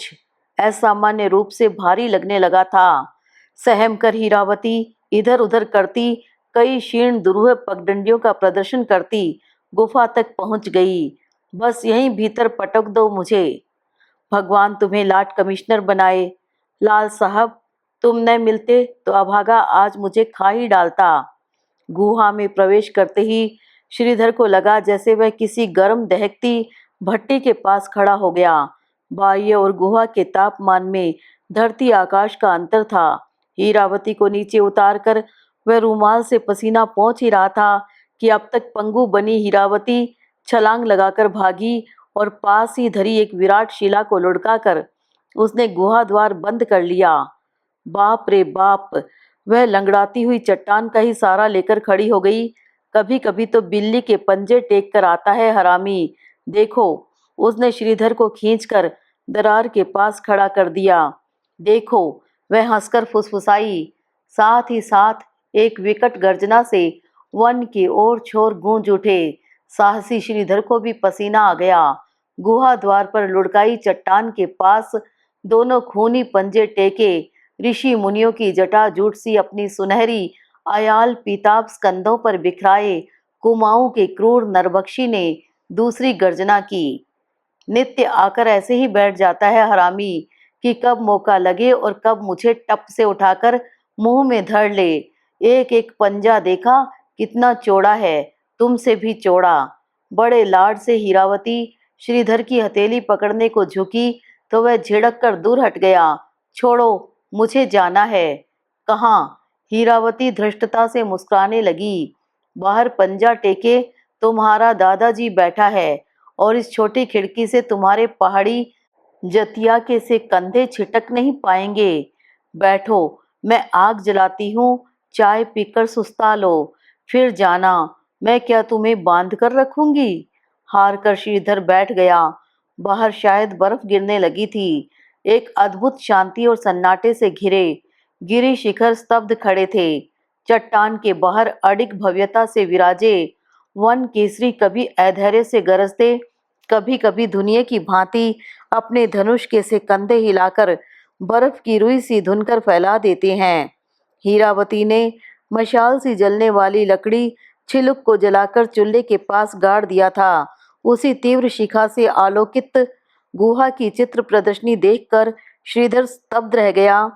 Speaker 1: असामान्य रूप से भारी लगने लगा था। सहम कर हीरावती इधर उधर करती, कई क्षीण दुरूह पगडंडियों का प्रदर्शन करती गुफा तक पहुंच गई। बस यहीं भीतर पटक दो मुझे। भगवान तुम्हें लाट कमिश्नर बनाए। लाल साहब, तुम न मिलते तो अभागा आज मुझे खा ही डालता। गुहा में प्रवेश करते ही श्रीधर को लगा जैसे वह किसी गर्म दहकती भट्टी के पास खड़ा हो गया। बाह्य और गुहा के तापमान में धरती आकाश का अंतर था। हीरावती को नीचे उतारकर वह रूमाल से पसीना पोंछ ही रहा था कि अब तक पंगु बनी हीरावती छलांग लगाकर भागी और पास ही धरी एक विराट शिला को लुढ़काकर उसने गुहा द्वार बंद कर लिया। बाप रे बाप, वह लंगड़ाती हुई चट्टान का ही सहारा लेकर खड़ी हो गई। कभी कभी तो बिल्ली के पंजे टेक कर आता है हरामी। देखो, उसने श्रीधर को खींचकर दरार के पास खड़ा कर दिया। देखो, वह हंसकर फुसफुसाई। साथ ही साथ एक विकट गर्जना से वन के ओर छोर गूंज उठे। साहसी श्रीधर को भी पसीना आ गया। गुहा द्वार पर लुढ़काई चट्टान के पास दोनों खूनी पंजे टेके ऋषि मुनियों की जटा जूट सी अपनी सुनहरी आयाल पीताब स्कंधों पर बिखराए कुमाऊं के क्रूर नरबक्षी ने दूसरी गर्जना की। नित्य आकर ऐसे ही बैठ जाता है हरामी कि कब मौका लगे और कब मुझे टप से उठाकर मुंह में धर ले। एक एक पंजा देखा कितना चौड़ा है, तुमसे भी चौड़ा। बड़े लाड से हीरावती श्रीधर की हथेली पकड़ने को झुकी तो वह झिड़क कर दूर हट गया। छोड़ो, मुझे जाना है। कहाँ? हीरावती धृष्टता से मुस्कुराने लगी। बाहर पंजा टेके तुम्हारा दादाजी बैठा है और इस छोटी खिड़की से तुम्हारे पहाड़ी जतिया के से कंधे छिटक नहीं पाएंगे। बैठो, मैं आग जलाती हूँ, चाय पीकर सुस्ता लो, फिर जाना। मैं क्या तुम्हें बांध कर रखूंगी? हार कर श्रीधर बैठ गया। बाहर शायद बर्फ गिरने लगी थी। एक अद्भुत शांति और सन्नाटे से घिरे गिरी शिखर स्तब्ध खड़े थे। चट्टान के बाहर अडिग भव्यता से विराजे वन केसरी कभी अधैर्य से गरजते, कभी कभी दुनिया की भांति अपने धनुष के से कंधे हिलाकर बर्फ की रुई सी धुनकर फैला देते हैं। हीरावती ने मशाल सी जलने वाली लकड़ी छिलुक को जलाकर चूल्हे के पास गाड़ दिया था। उसी तीव्र शिखा से आलोकित गुहा की चित्र प्रदर्शनी देखकर श्रीधर स्तब्ध रह गया।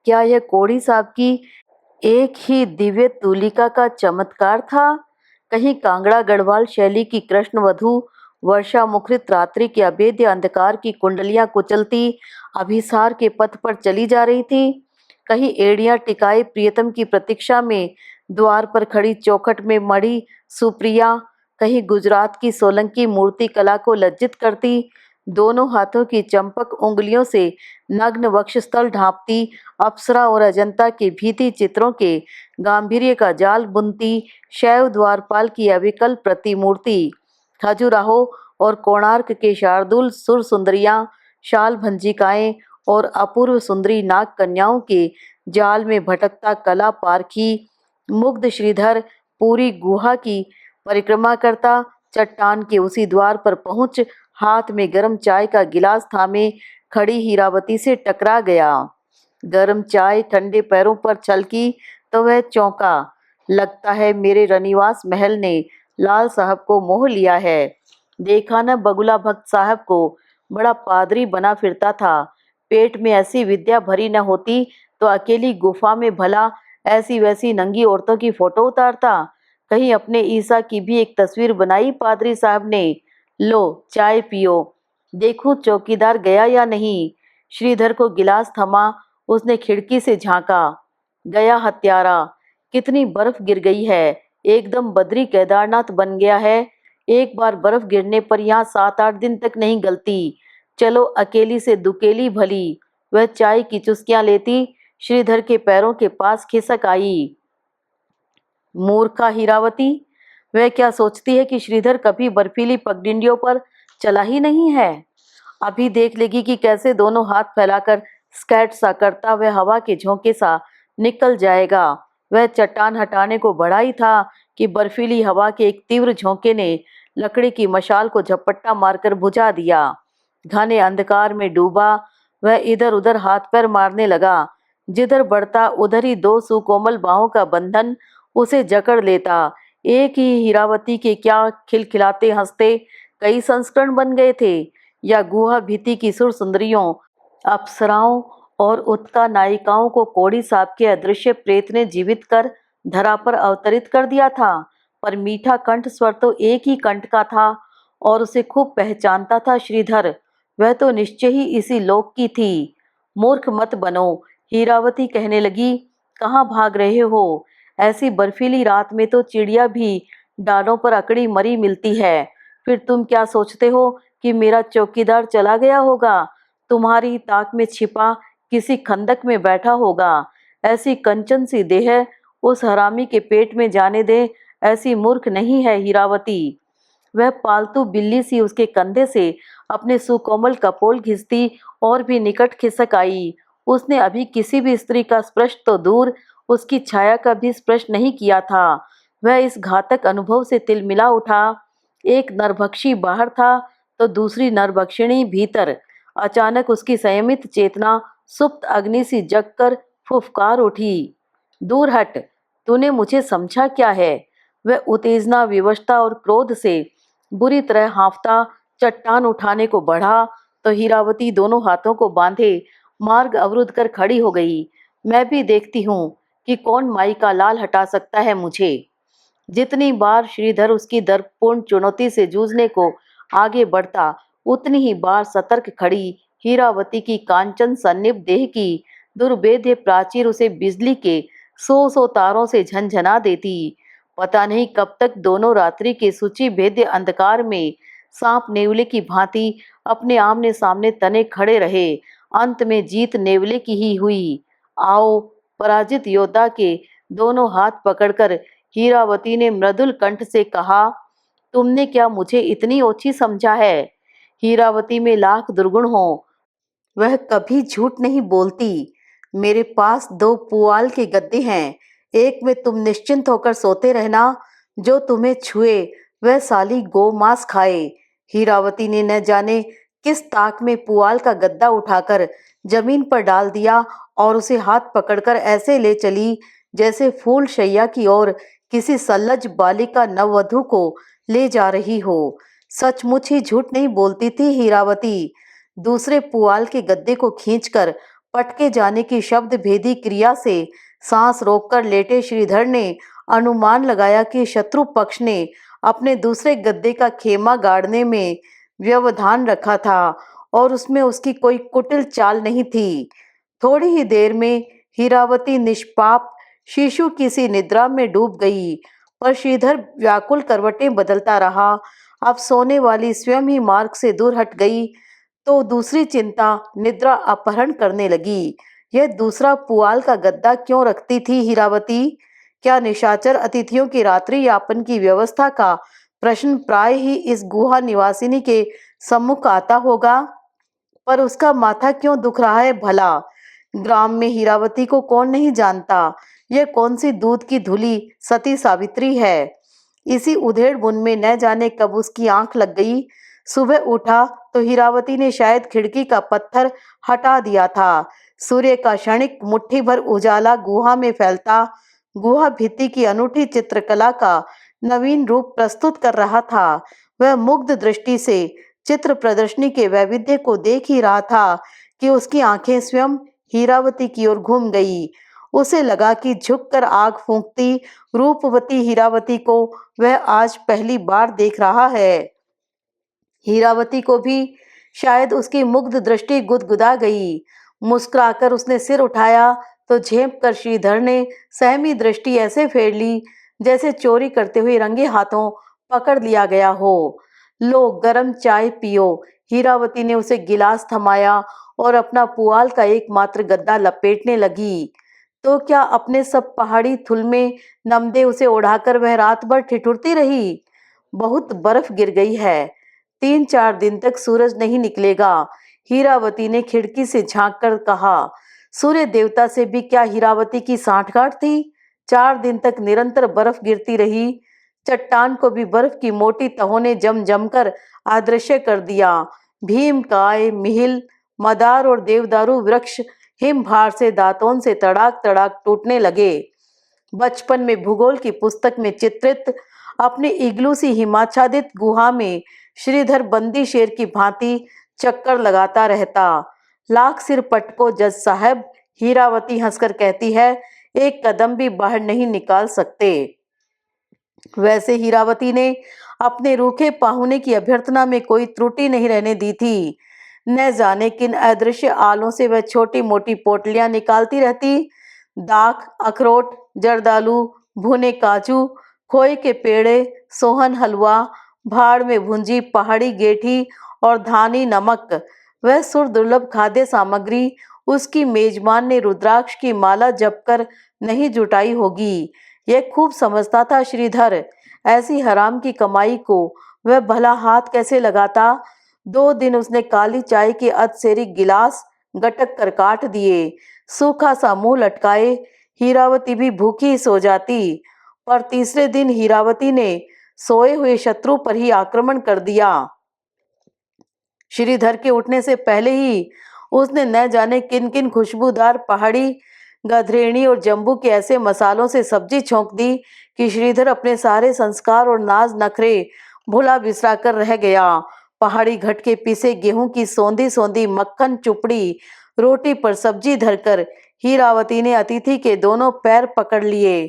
Speaker 1: क्या यह कोड़ी साहब की एक ही दिव्य तुलिका का चमत्कार था? कहीं कांगड़ा गढ़वाल शैली की कृष्ण वधू वर्षा मुखरित रात्रि के अभेद्य अंधकार की कुंडलियां कुचलती अभिसार के पथ पर चली जा रही थी? कहीं एड़ियां टिकाए प्रियतम की प्रतीक्षा में द्वार पर खड़ी चौखट में मड़ी सुप्रिया, कहीं गुजरात की सोलंकी मूर्ति कला को लज्जित करती, दोनों हाथों की चंपक उंगलियों से नग्न वक्षस्थल ढांपती, अप्सरा और अजंता के भीति चित्रों के गांभीर्य का जाल बुनती, शैव द्वारपाल की अविकल प्रतिमूर्ति, खजुराहो और कोणार्क के शार्दुल सुर सुंदरियां, शाल भंजिकाएं और अपूर्व सुंदरी नाग कन्याओं के जाल में भटकता कला पारखी, मुग्ध श्रीधर पूरी गुहा की परिक्रमा करता, चट्टान के उसी द्वार पर पहुंच हाथ में गर्म चाय का गिलास थामे खड़ी हीरावती से टकरा गया। गर्म चाय ठंडे पैरों पर छलकी तो वह चौंका। लगता है मेरे रनिवास महल ने लाल साहब को मोह लिया है। देखा न बगुला भक्त साहब को, बड़ा पादरी बना फिरता था। पेट में ऐसी विद्या भरी न होती तो अकेली गुफा में भला ऐसी वैसी नंगी औरतों की फोटो उतारता। कहीं अपने ईसा की भी एक तस्वीर बनाई पादरी साहब ने। लो चाय पियो, देखूं चौकीदार गया या नहीं। श्रीधर को गिलास थमा, उसने खिड़की से झांका। गया हत्यारा, कितनी बर्फ गिर गई है, एकदम बद्री केदारनाथ बन गया है। एक बार बर्फ गिरने पर यहाँ 7-8 दिन तक नहीं गलती। चलो अकेली से दुकेली भली। वह चाय की चुस्कियां लेती श्रीधर के पैरों के पास खिसक आई। मूर्खा हीरावती, वह क्या सोचती है कि श्रीधर कभी बर्फीली पगडंडियों पर चला ही नहीं है। अभी देख लेगी कि कैसे दोनों हाथ फैलाकर स्कैट सा करता वह हवा के झोंके सा निकल जाएगा। वह चट्टान हटाने को बढ़ा ही था कि बर्फीली हवा के एक तीव्र झोंके ने लकड़ी की मशाल को झपट्टा मारकर बुझा दिया। घने अंधकार में डूबा वह इधर उधर हाथ पैर मारने लगा। जिधर बढ़ता उधर ही दो सुकोमल बाहों का बंधन उसे जकड़ लेता। एक ही हीरावती के क्या खिलखिलाते हंसते कई संस्करण बन गए थे, या गुहा भीति की सुर सुंदरियों, अप्सराओं और उत्का नायिकाओं को कोड़ी साहब के अदृश्य प्रेत ने जीवित कर धरा पर अवतरित कर दिया था। पर मीठा कंठ स्वर तो एक ही कंठ का था और उसे खूब पहचानता था श्रीधर। वह तो निश्चय ही इसी लोक की थी। मूर्ख मत बनो, हीरावती कहने लगी। कहाँ भाग रहे हो? ऐसी बर्फीली रात में तो चिड़िया भी डालों पर अकड़ी मरी मिलती है। फिर तुम क्या सोचते हो कि मेरा चौकीदार चला गया होगा? तुम्हारी ताक में छिपा किसी खंदक में बैठा होगा। ऐसी कंचन सी देह उस हरामी के पेट में जाने दे, ऐसी मूर्ख नहीं है हीरावती। वह पालतू बिल्ली सी उसके कंधे से अपने सुकोमल कपोल घिसती और भी निकट खिसक आई। उसने अभी किसी भी स्त्री का स्पर्श तो दूर, उसकी छाया का भी स्पर्श नहीं किया था। वह इस घातक अनुभव से तिलमिला उठा। एक नरभक्षी बाहर था तो दूसरी नरभक्षिणी भीतर। अचानक उसकी संयमित चेतना सुप्त अग्नि सी जगकर फुफकार उठी। दूर हट, तूने मुझे समझा क्या है? वह उत्तेजना, विवशता और क्रोध से बुरी तरह हाँफता चट्टान उठाने को बढ़ा तो हीरावती दोनों हाथों को बांधे मार्ग अवरुद्ध कर खड़ी हो गई। मैं भी देखती हूँ कि कौन माई का लाल हटा सकता है मुझे। जितनी बार श्रीधर उसकी दर्पपूर्ण चुनौती से जूझने को आगे बढ़ता, उतनी ही बार सतर्क खड़ी हीरावती की कांचन सन्निभ देह की दुर्भेद्य प्राचीर उसे बिजली के 100 तारों से झंझना देती। पता नहीं कब तक दोनों रात्रि के सूची भेद्य अंधकार में सांप नेवले की भांति अपने आमने सामने तने खड़े रहे। अंत में जीत नेवले की ही हुई। आओ, पराजित योद्धा के दोनों हाथ पकड़कर हीरावती ने मृदुल कंठ से कहा, तुमने क्या मुझे इतनी ओछी समझा है? हीरावती में लाख दुर्गुण हो, वह कभी झूठ नहीं बोलती। मेरे पास 2 पुआल के गद्दे हैं, एक में तुम निश्चिंत होकर सोते रहना। जो तुम्हें छुए वह साली गो मांस खाए। हीरावती ने न जाने किस ताक में पुआल का गद्दा उठाकर जमीन पर डाल दिया और उसे हाथ पकड़कर ऐसे ले चली जैसे फूल शैया की ओर किसी सल्लज बालिका नववधू को ले जा रही हो। सचमुच ही झूठ नहीं बोलती थी हीरावती। दूसरे पुआल के गद्दे को खींचकर पटके जाने की शब्द भेदी क्रिया से सांस रोककर लेटे श्रीधर ने अनुमान लगाया कि शत्रु पक्ष ने अपने दूसरे गद्दे का खेमा गाड़ने में व्यवधान रखा था और उसमें उसकी कोई कुटिल चाल नहीं थी। थोड़ी ही देर में हीरावती निष्पाप शिशु की सी निद्रा में डूब गई। पर श्रीधर व्याकुल करवटें बदलता रहा। अब सोने वाली स्वयं ही मार्ग से दूर हट गई तो दूसरी चिंता निद्रा अपहरण करने लगी। यह दूसरा पुआल का गद्दा क्यों रखती थी हीरावती? क्या निशाचर अतिथियों की रात्रि यापन की व्यवस्था का प्रश्न प्राय ही इस गुहा निवासिनी के सम्मुख आता होगा? पर उसका माथा क्यों दुख रहा है भला? ग्राम में हीरावती को कौन नहीं जानता? यह कौन सी दूध की धुली सती सावित्री है? इसी उधेड़ बुन में न जाने कब उसकी आंख लग गई। सुबह उठा तो हीरावती ने शायद खिड़की का पत्थर हटा दिया था। सूर्य का क्षणिक मुट्ठी भर उजाला गुहा में फैलता गुहा भित्ति की अनूठी चित्रकला का नवीन रूप प्रस्तुत कर रहा था। वह मुग्ध दृष्टि से चित्र प्रदर्शनी के वैविध्य को देख ही रहा था कि उसकी आंखें स्वयं हीरावती की ओर घूम गई। उसे लगा कि झुककर आग फूंकती रूपवती हीरावती को वह आज पहली बार देख रहा है। हीरावती को भी शायद उसकी मुग्ध दृष्टि गुदगुदा गई। मुस्कुराकर उसने सिर उठाया तो झेप कर श्रीधर ने सहमी दृष्टि ऐसे फेर ली जैसे चोरी करते हुए रंगे हाथों पकड़ लिया गया हो। लो गरम चाय पियो। हीरावती ने उसे गिलास थमाया और अपना पुआल का एकमात्र गद्दा लपेटने लगी। तो क्या अपने सब पहाड़ी थुल में नमदे उसे ओढ़ाकर वह रात भर ठिठुरती रही? बहुत बर्फ गिर गई है। 3-4 दिन तक सूरज नहीं निकलेगा। हीरावती ने खिड़की से झांक कर कहा। सूर्य देवता से भी क्या हीरावती की सांठगांठ थी? 4 दिन तक निरंतर बर्फ गिरती रही। चट्टान को भी बर्फ की मोटी तहों ने जम जमकर अदृश्य कर दिया। भीमकाय, मिहिल, मदार और देवदारू वृक्ष हिमभार से दांतों से तड़ाक तड़ाक टूटने लगे। बचपन में भूगोल की पुस्तक में चित्रित अपनी इग्लू सी हिमाच्छादित गुहा में श्रीधर बंदी शेर की भांति चक्कर लगाता रहता। लाख सिर पटको जज साहब। हीरावती हंसकर कहती है, एक कदम भी बाहर नहीं निकाल सकते। वैसे हीरावती ने अपने रूखे पाहुने की अभ्यर्थना में कोई त्रुटि नहीं रहने दी थी। न जाने किन अदृश्य आलों से वह छोटी मोटी पोटलियां निकालती रहती। दाख, अखरोट, जर्दालू, भुने काजू, खोए के पेड़े, सोहन हलवा, भाड़ में भुंजी पहाड़ी गेठी और धानी नमक। वह सुर दुर्लभ खाद्य सामग्री उसकी मेजबान ने रुद्राक्ष की माला जपकर नहीं जुटाई होगी। यह खूब समझता था श्रीधर। ऐसी हराम की कमाई को वह भला हाथ कैसे लगाता? 2 दिन उसने काली चाय के अधसेरी गिलास गटक कर काट दिए। सूखा सा मुंह लटकाए हीरावती भी भूखी सो जाती। पर तीसरे दिन हीरावती ने सोए हुए शत्रु पर ही आक्रमण कर दिया। श्रीधर के उठने से पहले ही उसने न जाने किन किन खुशबूदार पहाड़ी गधरेणी और जम्बू के ऐसे मसालों से सब्जी छोंक दी कि श्रीधर अपने सारे संस्कार और नाज नखरे भुला बिसरा कर रह गया। पहाड़ी घट के पीसे गेहूं की सौंधी सौंधी मक्खन चुपड़ी रोटी पर सब्जी धरकर हीरावती ने अतिथि के दोनों पैर पकड़ लिए।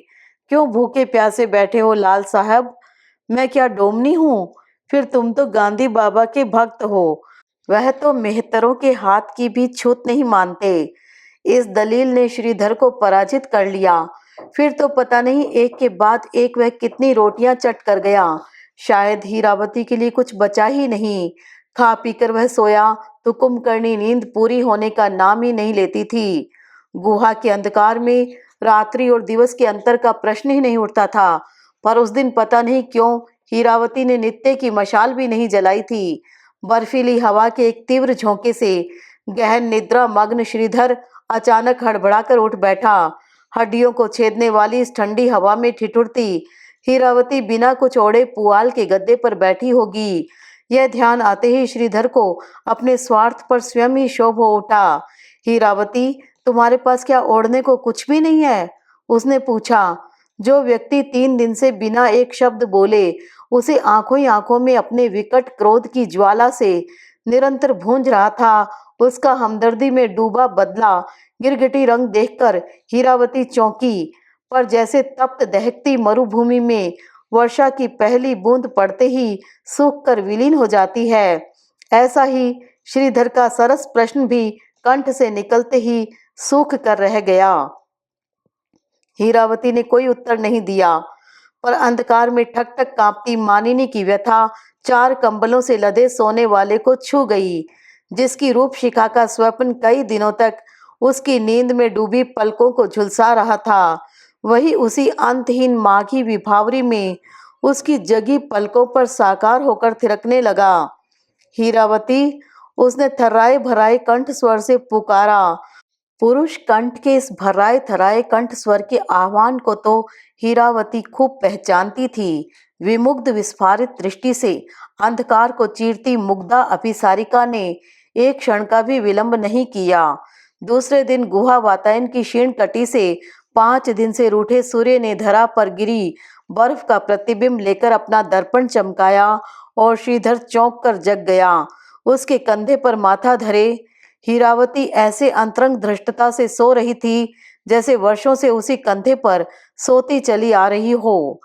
Speaker 1: क्यों भूखे प्यासे बैठे हो लाल साहब? मैं क्या डोमनी हूँ? फिर तुम तो गांधी बाबा के भक्त हो। वह तो मेहतरों के हाथ की भी छूत नहीं मानते। इस दलील ने श्रीधर को पराजित कर लिया। फिर तो पता नहीं एक के बाद एक वह कितनी रोटियां चट कर गया। शायद हीरावती के लिए कुछ बचा ही नहीं। खा पीकर वह सोया तो कुंभकर्णी नींद पूरी होने का नाम ही नहीं लेती थी। गुहा के अंधकार में रात्रि और दिवस के अंतर का प्रश्न ही नहीं उठता था। पर उस दिन पता नहीं क्यों हीरावती ने नित्य की मशाल भी नहीं जलाई थी। बर्फीली हवा के एक तीव्र झोंके से गहन निद्रा मग्न श्रीधर अचानक हड़बड़ाकर उठ बैठा। हड्डियों को छेदने वाली इस ठंडी हवा में ठिठुरती हीरावती बिना कुछ ओढ़े पुआल के गद्दे पर बैठी होगी। यह ध्यान आते ही श्रीधर को अपने स्वार्थ पर स्वयं ही क्षोभ हो उठा। हीरावती, तुम्हारे पास क्या ओढ़ने को कुछ भी नहीं है? उसने पूछा। जो व्यक्ति 3 दिन से बिना एक शब्द बोले उसे आंखों ही आंखों में अपने विकट क्रोध की ज्वाला से निरंतर भूंज रहा था, उसका हमदर्दी में डूबा बदला गिरगिटी रंग देखकर हीरावती चौंकी। पर जैसे तप्त दहकती मरुभूमि में वर्षा की पहली बूंद पड़ते ही सूख कर विलीन हो जाती है, ऐसा ही श्रीधर का सरस प्रश्न भी कंठ से निकलते ही सूख कर रह गया। हीरावती ने कोई उत्तर नहीं दिया। पर अंधकार में ठक ठक कांपती मानिनी की व्यथा 4 कंबलों से लदे सोने वाले को छू गई, जिसकी रूप शिखा का स्वप्न कई दिनों तक उसकी नींद में डूबी पलकों को झुलसा रहा था, वही उसी अंतहीन माघी विभावरी में उसकी जगी पलकों पर साकार होकर थिरकने लगा। हीरावती, उसने थर्राए भराए कंठ स्वर से पुकारा। पुरुष कंठ के इस भर्राए थर्राए कंठ स्वर के आह्वान को तो हीरावती खूब पहचानती थी। विमुग्ध विस्फारित दृष्टि से अंधकार को चीरती मुग्धा अभिसारिका ने एक क्षण का भी विलंब नहीं किया। दूसरे दिन गुहा वातायन की क्षीण कटी से 5 दिन से रूठे सूर्य ने धरा पर गिरी बर्फ का प्रतिबिंब लेकर अपना दर्पण चमकाया और श्रीधर चौंक कर जग गया। उसके कंधे पर माथा धरे हीरावती ऐसे अंतरंग धृष्टता से सो रही थी जैसे वर्षों से उसी कंधे पर सोती चली आ रही हो।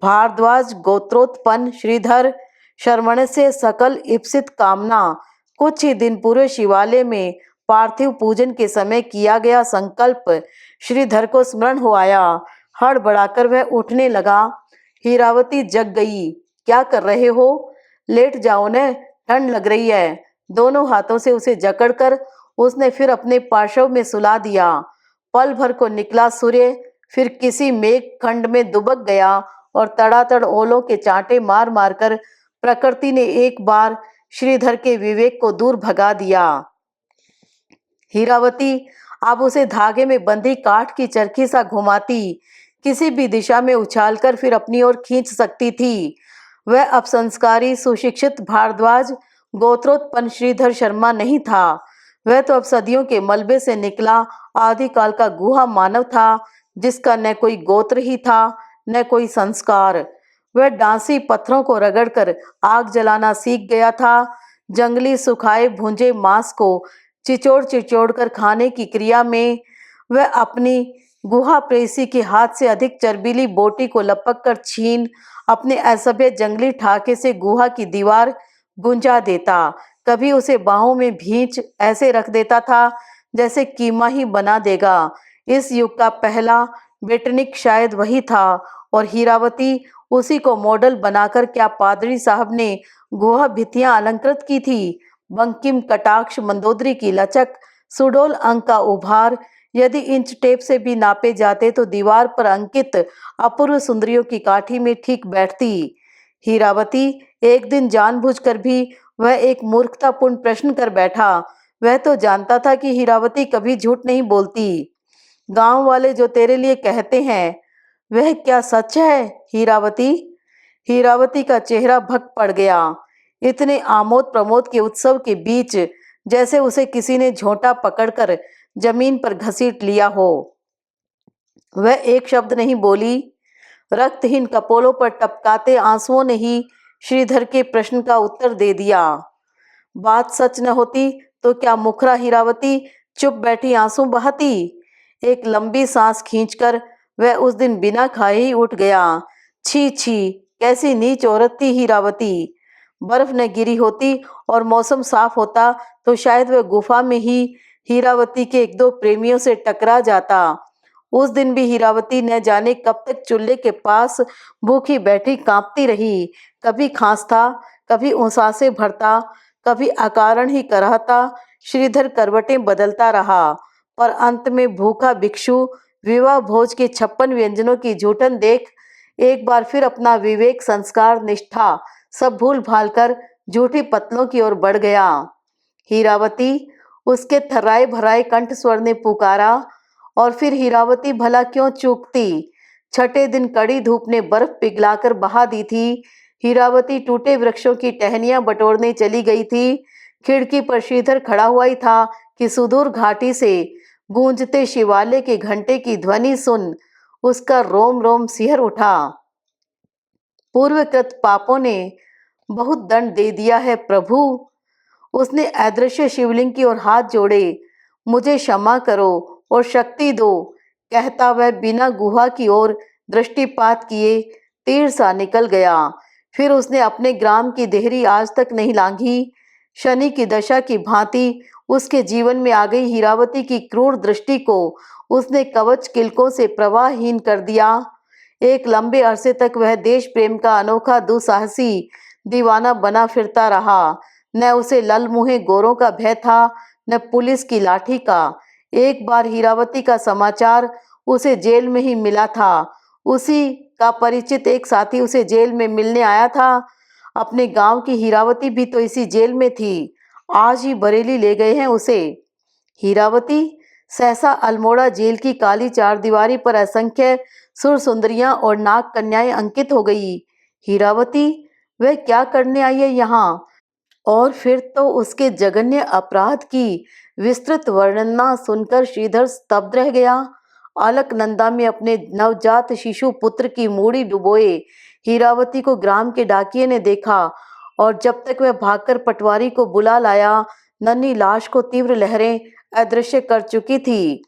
Speaker 1: भारद्वाज गोत्रोत्पन्न श्रीधर शर्मण से सकल इप्सित कामना, कुछ ही दिन पूर्व शिवालय में पार्थिव पूजन के समय किया गया संकल्प श्रीधर को स्मरण हो आया। हड़बड़ाकर वह उठने लगा। हीरावती जग गई। क्या कर रहे हो? लेट जाओ न, ठंड लग रही है। दोनों हाथों से उसे जकड़कर उसने फिर अपने पार्श्व में सुला दिया। पल भर को निकला सूर्य फिर किसी मेघ खंड में दुबक गया और तड़ातड़ ओलों के चांटे मार मारकर प्रकृति ने एक बार श्रीधर के विवेक को दूर भगा दिया। हीरावती अब उसे धागे में बंधी काठ की चरखी सा घुमाती, किसी भी दिशा में उछालकर फिर अपनी ओर खींच सकती थी। वह अब संस्कारी सुशिक्षित भारद्वाज गोत्रोत्पन्न श्रीधर शर्मा नहीं था। वह तो अब सदियों के मलबे से निकला आदिकाल का गुहा मानव था, जिसका न कोई गोत्र ही था न कोई संस्कार। वह डांसी पत्थरों को रगड़कर आग जलाना सीख गया था। जंगली सुखाए भूंजे मांस को चिचोड़ चिचोड़ कर खाने की क्रिया में वह अपनी गुहा प्रेसी के हाथ से अधिक चर्बीली बोटी को लपक कर छीन अपने असभ्य जंगली ठाके से गुहा की दीवार गुंजा देता। कभी उसे बाहों में भींच ऐसे रख देता था जैसे कीमा ही बना देगा। इस युग का पहला बेटनिक शायद वही था और हीरावती उसी को मॉडल बनाकर क्या पादरी साहब ने गुहा भित्तियां अलंकृत की थी। बंकिम कटाक्ष मंदोदरी की लचक, सुडोल अंक का उभार यदि इंच टेप से भी नापे जाते तो दीवार पर अंकित अपूर्व सुंदरियों की काठी में ठीक बैठती। हीरावती एक दिन जानबूझकर भी वह एक मूर्खतापूर्ण प्रश्न कर बैठा। वह तो जानता था कि हीरावती कभी झूठ नहीं बोलती। गांव वाले जो तेरे लिए कहते हैं वह क्या सच है हीरावती? हीरावती का चेहरा भक पड़ गया। इतने आमोद प्रमोद के उत्सव के बीच जैसे उसे किसी ने झोंटा पकड़कर जमीन पर घसीट लिया हो। वह एक शब्द नहीं बोली। रक्तहीन कपोलों पर टपकाते आंसुओं ने ही श्रीधर के प्रश्न का उत्तर दे दिया। बात सच न होती तो क्या मुखरा हीरावती चुप बैठी आंसू बहाती? एक लंबी सांस खींचकर वह उस दिन बिना खाए ही उठ गया। छी छी, कैसी नीच औरत थी हीरावती। बर्फ न गिरी होती और मौसम साफ होता तो शायद वह गुफा में ही हीरावती के 1-2 प्रेमियों से टकरा जाता। उस दिन भी हीरावती न जाने कब तक चूल्हे के पास भूखी बैठी कांपती रही। कभी खांसता, कभी उसासे भरता, कभी अकारण ही कराहता। श्रीधर करवटें बदलता रहा, पर अंत में भूखा भिक्षु विवाह भोज के 56 व्यंजनों की जूठन देख एक बार फिर अपना विवेक, संस्कार, निष्ठा सब भूल भाल कर जूठी पत्तलों की ओर बढ़ गया। हीरावती, उसके थर्राए भराए कंठ स्वर ने पुकारा। और फिर हीरावती भला क्यों चूकती? छठे दिन कड़ी धूप ने बर्फ पिघलाकर बहा दी थी। हीरावती टूटे वृक्षों की टहनियां बटोरने चली गई थी। खिड़की पर श्रीधर खड़ा हुआ ही था कि सुदूर घाटी से गूंजते शिवालय के घंटे की ध्वनि सुन उसका रोम रोम सिहर उठा। पूर्वकृत पापों ने बहुत दंड दे दिया है प्रभु। उसने अदृश्य शिवलिंग की ओर हाथ जोड़े। मुझे क्षमा करो और शक्ति दो, कहता वह बिना गुहा की ओर दृष्टिपात किए तीर सा निकल गया। फिर उसने अपने ग्राम की देहरी आज तक नहीं लांघी। शनि की दशा की भांति उसके जीवन में आ गई हीरावती की क्रूर दृष्टि को उसने कवच किलकों से प्रवाहहीन कर दिया। एक लंबे अरसे तक वह देश प्रेम का अनोखा दुस्साहसी दीवाना बना फिरता रहा। न उसे ललमुहे गोरों का भय था, न पुलिस की लाठी का। एक बार हीरावती का समाचार उसे जेल में ही मिला था। उसी का परिचित एक साथी उसे जेल में मिलने आया था। अपने गांव की हीरावती भी तो इसी जेल में थी। आज ही बरेली ले गए हैं उसे। हीरावती सहसा अल्मोड़ा जेल की काली चारदीवारी पर असंख्य सुर सुंदरियां और नाग कन्याएं अंकित हो गई। हीरावती, वह क्या करने आई है यहाँ? और फिर तो उसके जघन्य अपराध की विस्तृत वर्णना सुनकर श्रीधर स्तब्ध रह गया। अलकनंदा में अपने नवजात शिशु पुत्र की मूड़ी डुबोए हीरावती को ग्राम के डाकिये ने देखा, और जब तक वह भागकर पटवारी को बुला लाया, नन्ही लाश को तीव्र लहरें अदृश्य कर चुकी थी।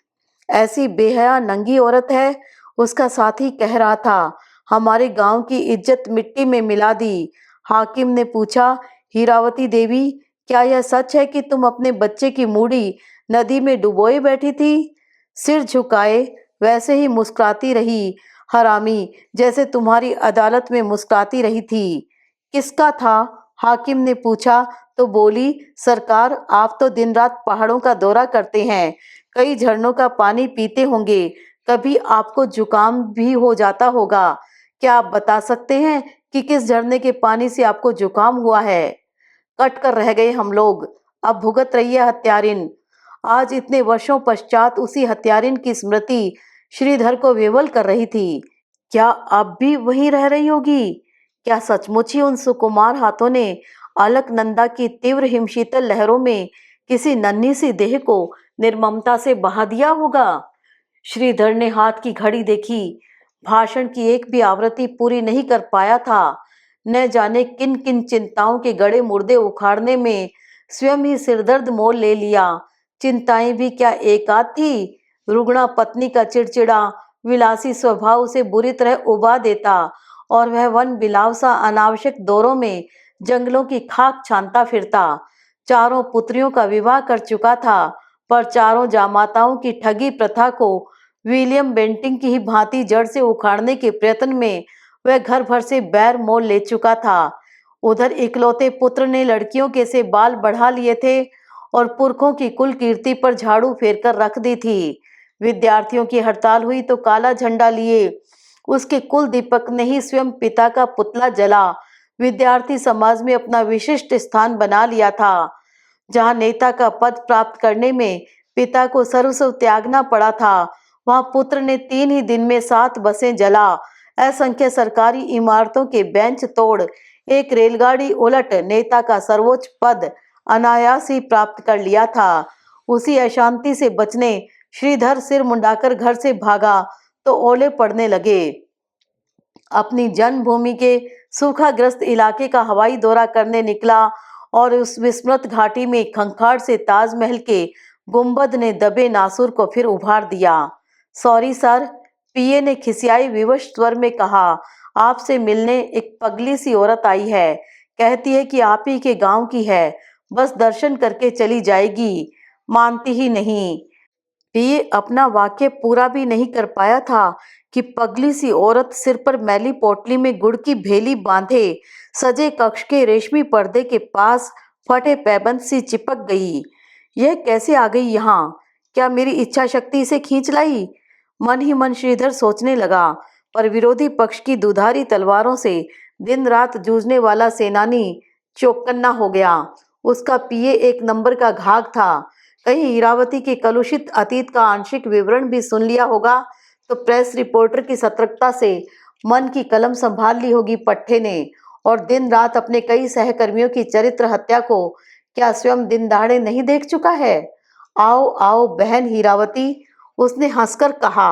Speaker 1: ऐसी बेहया नंगी औरत है, उसका साथी कह रहा था। हमारे गांव की इज्जत मिट्टी में मिला दी। हाकिम ने पूछा, हीरावती देवी, क्या यह सच है कि तुम अपने बच्चे की मूड़ी नदी में डुबोए बैठी थी? सिर झुकाए वैसे ही मुस्कुराती रही, हरामी, जैसे तुम्हारी अदालत में मुस्कुराती रही थी। किसका था? हाकिम ने पूछा तो बोली, सरकार, आप तो दिन रात पहाड़ों का दौरा करते हैं, कई झरनों का पानी पीते होंगे, कभी आपको जुकाम भी हो जाता होगा। क्या आप बता सकते हैं कि किस झरने के पानी से आपको जुकाम हुआ है? कट कर रह गए हम लोग। अब भुगत रही है हत्यारिन। आज इतने वर्षों पश्चात उसी हत्यारिन की स्मृति श्रीधर को विवल कर रही थी। क्या अब भी वहीं रह रही होगी? क्या सचमुच ही उन सुकुमार हाथों ने अलकनंदा की तीव्र हिमशीतल लहरों में किसी नन्ही सी देह को निर्ममता से बहा दिया होगा? श्रीधर ने हाथ की घड़ी देखी। भाषण की एक भी आवृत्ति पूरी नहीं कर पाया था। न जाने किन किन चिंताओं के गड़े मुर्दे उखाड़ने में स्वयं ही सिरदर्द मोल ले लिया। चिंताएं भी क्या एकाध थी? रुग्णा पत्नी का चिड़चिड़ा विलासी स्वभाव उसे बुरी तरह उबा देता, और वह वन बिलाव सा अनावश्यक दौरों में जंगलों की खाक छानता फिरता। चारों पुत्रियों का विवाह कर चुका था, पर चारों जामाताओं की ठगी प्रथा को विलियम बेंटिंग की ही भांति जड़ से उखाड़ने के प्रयत्न में वह घर भर से बैर मोल ले चुका था। उधर इकलौते पुत्र ने लड़कियों के से बाल बढ़ा लिए थे और पुरखों की कुल कीर्ति पर झाड़ू फेरकर रख दी थी। विद्यार्थियों की हड़ताल हुई तो काला झंडा लिए उसके कुल दीपक ने ही स्वयं पिता का पुतला जला विद्यार्थी समाज में अपना विशिष्ट स्थान बना लिया था। जहां नेता का पद प्राप्त करने में पिता को सर्वस्व त्यागना पड़ा था, वहां पुत्र ने 3 ही दिन में 7 बसें जला, असंख्य सरकारी इमारतों के बेंच तोड़, एक रेलगाड़ी उलट नेता का सर्वोच्च पद अनायास ही प्राप्त कर लिया था। उसी अशांति से बचने श्रीधर सिर मुंडाकर घर से भागा तो ओले पड़ने लगे। अपनी जन्मभूमि के सूखाग्रस्त इलाके का हवाई दौरा करने निकला, और उस विस्मृत घाटी में खंखार से ताजमहल के गुंबद ने दबे नासूर को फिर उभार दिया। सॉरी सर, पीए ने खिसियाई विवश स्वर में कहा। आपसे मिलने एक पगली सी औरत आई है, कहती है कि आप ही के गांव की है, बस दर्शन करके चली जाएगी, मानती ही नहीं। पीए अपना वाक्य पूरा भी नहीं कर पाया था कि पगली सी औरत सिर पर मैली पोटली में गुड़ की भेली बांधे सजे कक्ष के रेशमी पर्दे के पास फटे पैबंद सी चिपक गई। यह कैसे आ गई यहाँ? क्या मेरी इच्छा शक्ति से खींच लाई? मन ही मन श्रीधर सोचने लगा, पर विरोधी पक्ष की दुधारी तलवारों से दिन रात जूझने वाला सेनानी चौकन्ना हो गया। उसका पीए एक नंबर का घाघ था। कहीं हीरावती के कलुषित अतीत का आंशिक विवरण भी सुन लिया होगा तो प्रेस रिपोर्टर की सतर्कता से मन की कलम संभाल ली होगी पट्टे ने, और दिन रात अपने कई सहकर्मियों की चरित्र हत्या को क्या स्वयं दिन दहाड़े नहीं देख चुका है? आओ आओ बहन हीरावती, उसने हंसकर कहा।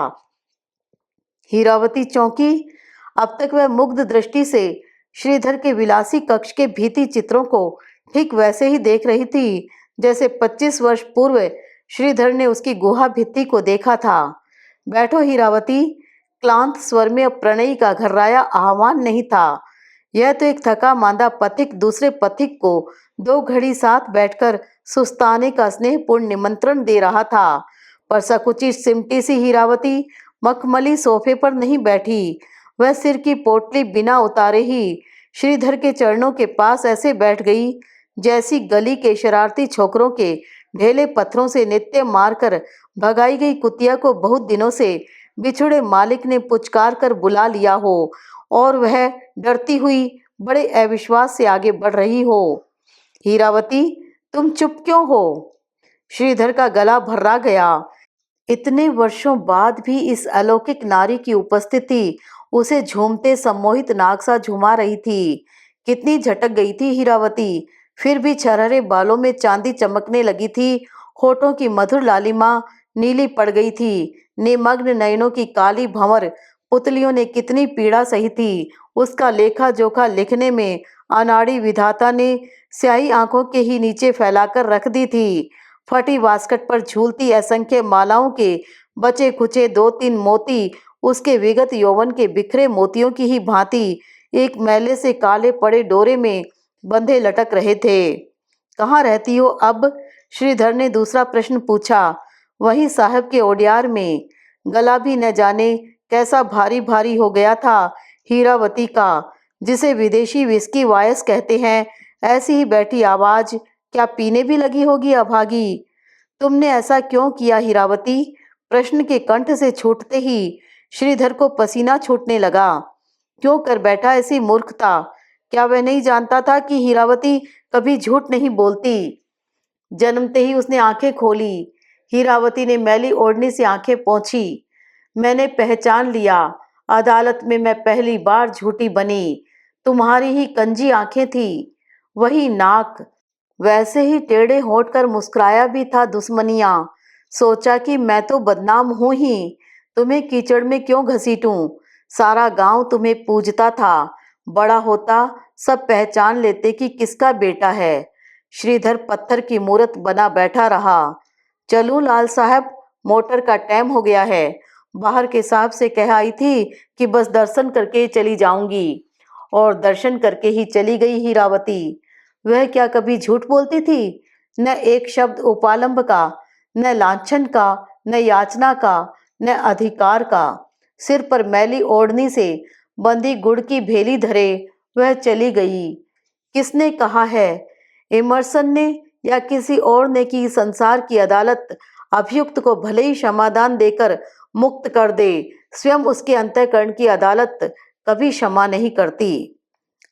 Speaker 1: हीरावती चौंकी। अब तक वह मुग्ध दृष्टि से श्रीधर के विलासी कक्ष के भित्ति चित्रों को ठीक वैसे ही देख रही थी जैसे 25 वर्ष पूर्व श्रीधर ने उसकी गुहा भित्ति को देखा था। बैठो हीरावती, क्लांत स्वर में अब प्रणयी का घर्राया आह्वान नहीं था। यह तो एक थका मांदा पथिक दूसरे पथिक को 2 घड़ी साथ बैठकर सुस्ताने का स्नेहपूर्ण निमंत्रण दे रहा था। पर सकुचित सिमटी सी हीरावती मखमली सोफे पर नहीं बैठी, वह सिर की पोटली बिना उतारे ही श्रीधर के चरणों के पास ऐसे बैठ गई जैसी गली के शरारती छोकरों के ढेले पत्थरों से नित्य मारकर भगाई गई कुतिया को बहुत दिनों से बिछुड़े मालिक ने पुचकार कर बुला लिया हो और वह डरती हुई बड़े अविश्वास से आगे बढ़ रही हो। हीरावती, तुम चुप क्यों हो? श्रीधर का गला भर्रा गया। इतने वर्षों बाद भी इस अलौकिक नारी की उपस्थिति उसे झूमते सम्मोहित नाग सा झुमा रही थी। कितनी झटक गई थी हीरावती, फिर भी छरहरे बालों में चांदी चमकने लगी थी। होठों की मधुर लालिमा नीली पड़ गई थी। निमग्न नयनों की काली भंवर पुतलियों ने कितनी पीड़ा सही थी। उसका लेखा जोखा लिखने में अनाड़ी विधाता ने स्याही आंखों के ही नीचे फैलाकर रख दी थी। फटी वास्कट पर झूलती असंख्य मालाओं के बचे खुचे दो तीन मोती उसके विगत यौवन के बिखरे मोतियों की ही भांति एक मैले से काले पड़े डोरे में बंधे लटक रहे थे। कहाँ रहती हो अब? श्रीधर ने दूसरा प्रश्न पूछा। वही साहब के ओडियार में। गला भी न जाने कैसा भारी भारी हो गया था हीरावती का, जिसे विदेशी विस्की वायस कहते हैं। ऐसी ही बैठी आवाज, क्या पीने भी लगी होगी अभागी? तुमने ऐसा क्यों किया हीरावती? प्रश्न के कंठ से छूटते ही श्रीधर को पसीना छूटने लगा। क्यों कर बैठा ऐसी मूर्खता? क्या वह नहीं जानता था कि हीरावती कभी झूठ नहीं बोलती? जन्मते ही उसने आंखें खोली। हीरावती ने मैली ओढ़नी से आंखें पोंछी। मैंने पहचान लिया, अदालत में मैं पहली बार झूठी बनी। तुम्हारी ही कंजी आंखें थी, वही नाक, वैसे ही टेढ़े होंठ कर मुस्कुराया भी था दुश्मनियां। सोचा कि मैं तो बदनाम हूं ही, तुम्हें कीचड़ में क्यों घसीटूं? सारा गांव तुम्हें पूजता था। बड़ा होता सब पहचान लेते कि किसका बेटा है। श्रीधर पत्थर की मूरत बना बैठा रहा। चलूं लाल साहब, मोटर का टाइम हो गया है। बाहर के साहब से कह आई थी कि बस दर्शन करके चली जाऊंगी। और दर्शन करके ही चली गई हीरावती। वह क्या कभी झूठ बोलती थी? न एक शब्द उपालंब का, न लांछन का, न याचना का, न अधिकार का। सिर पर मैली ओढ़नी से बंधी गुड़ की भेली धरे वह चली गई। किसने कहा है? इमर्सन ने या किसी और ने कि संसार की अदालत अभियुक्त को भले ही क्षमादान देकर मुक्त कर दे, स्वयं उसके अंतःकरण की अदालत कभी क्षमा नहीं करती।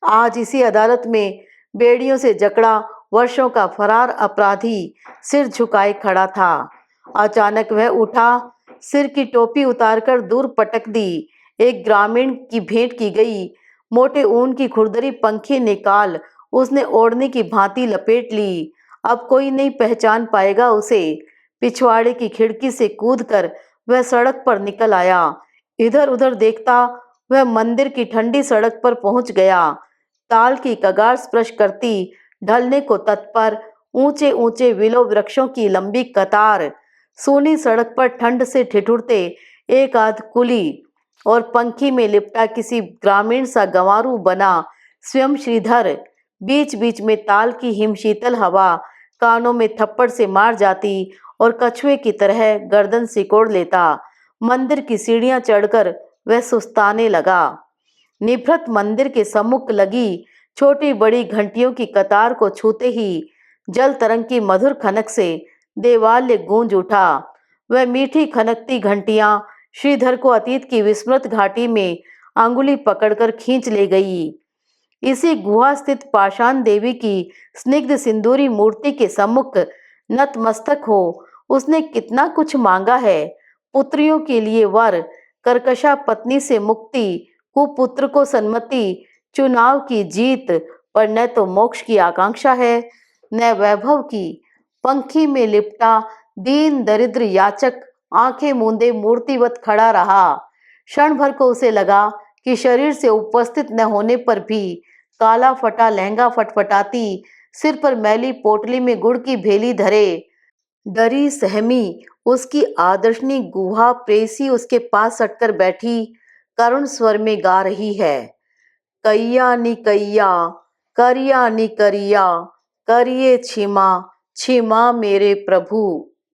Speaker 1: आज इसी अदालत में बेड़ियों से जकड़ा वर्षों का फरार अपराधी सिर झुकाए खड़ा था। अचानक वह उठा, सिर की टोपी उतारकर दूर पटक दी। एक ग्रामीण की भेंट की गई मोटे ऊन की खुरदरी पंखी निकाल उसने ओढ़ने की भांति लपेट ली। अब कोई नहीं पहचान पाएगा उसे। पिछवाड़े की खिड़की से कूदकर वह सड़क पर निकल आया। इधर उधर देखता वह मंदिर की ठंडी सड़क पर पहुंच गया। ताल की कगार स्पर्श करती ढलने को तत्पर ऊंचे ऊंचे विलो वृक्षों की लंबी कतार, सूनी सड़क पर ठंड से ठिठुरते एक आध कुली और पंखी में लिपटा किसी ग्रामीण सा गंवारू बना स्वयं श्रीधर। बीच बीच में ताल की हिमशीतल हवा कानों में थप्पड़ से मार जाती और कछुए की तरह गर्दन सिकोड़ लेता। मंदिर की सीढ़ियां चढ़कर वह सुस्ताने लगा। निभृत मंदिर के सम्मुख लगी छोटी बड़ी घंटियों की कतार को छूते ही जल तरंग की मधुर खनक से देवालय गूंज उठा। वह मीठी खनकती घंटियां श्रीधर को अतीत की विस्मृत घाटी में अंगुली पकड़कर खींच ले गई। इसी गुहा स्थित पाषाण देवी की स्निग्ध सिंदूरी मूर्ति के सम्मुख नतमस्तक हो उसने कितना कुछ मांगा है। पुत्रियों के लिए वर, कर्कशा पत्नी से मुक्ति, कुपुत्र को सन्मति, चुनाव की जीत, पर न तो मोक्ष की आकांक्षा है न वैभव की। पंखी में लिपटा दीन दरिद्र याचक आंखें मूंदे मूर्तिवत खड़ा रहा। क्षण भर को उसे लगा कि शरीर से उपस्थित न होने पर भी काला फटा लहंगा फटफटाती, सिर पर मैली पोटली में गुड़ की भेली धरे डरी सहमी उसकी आदर्शनी गुहा प्रेसी उसके पास सटकर बैठी करुण स्वर में गा रही है। कैया नी कैया, करिया नी करिया, करिए क्षमा, क्षमा मेरे प्रभु।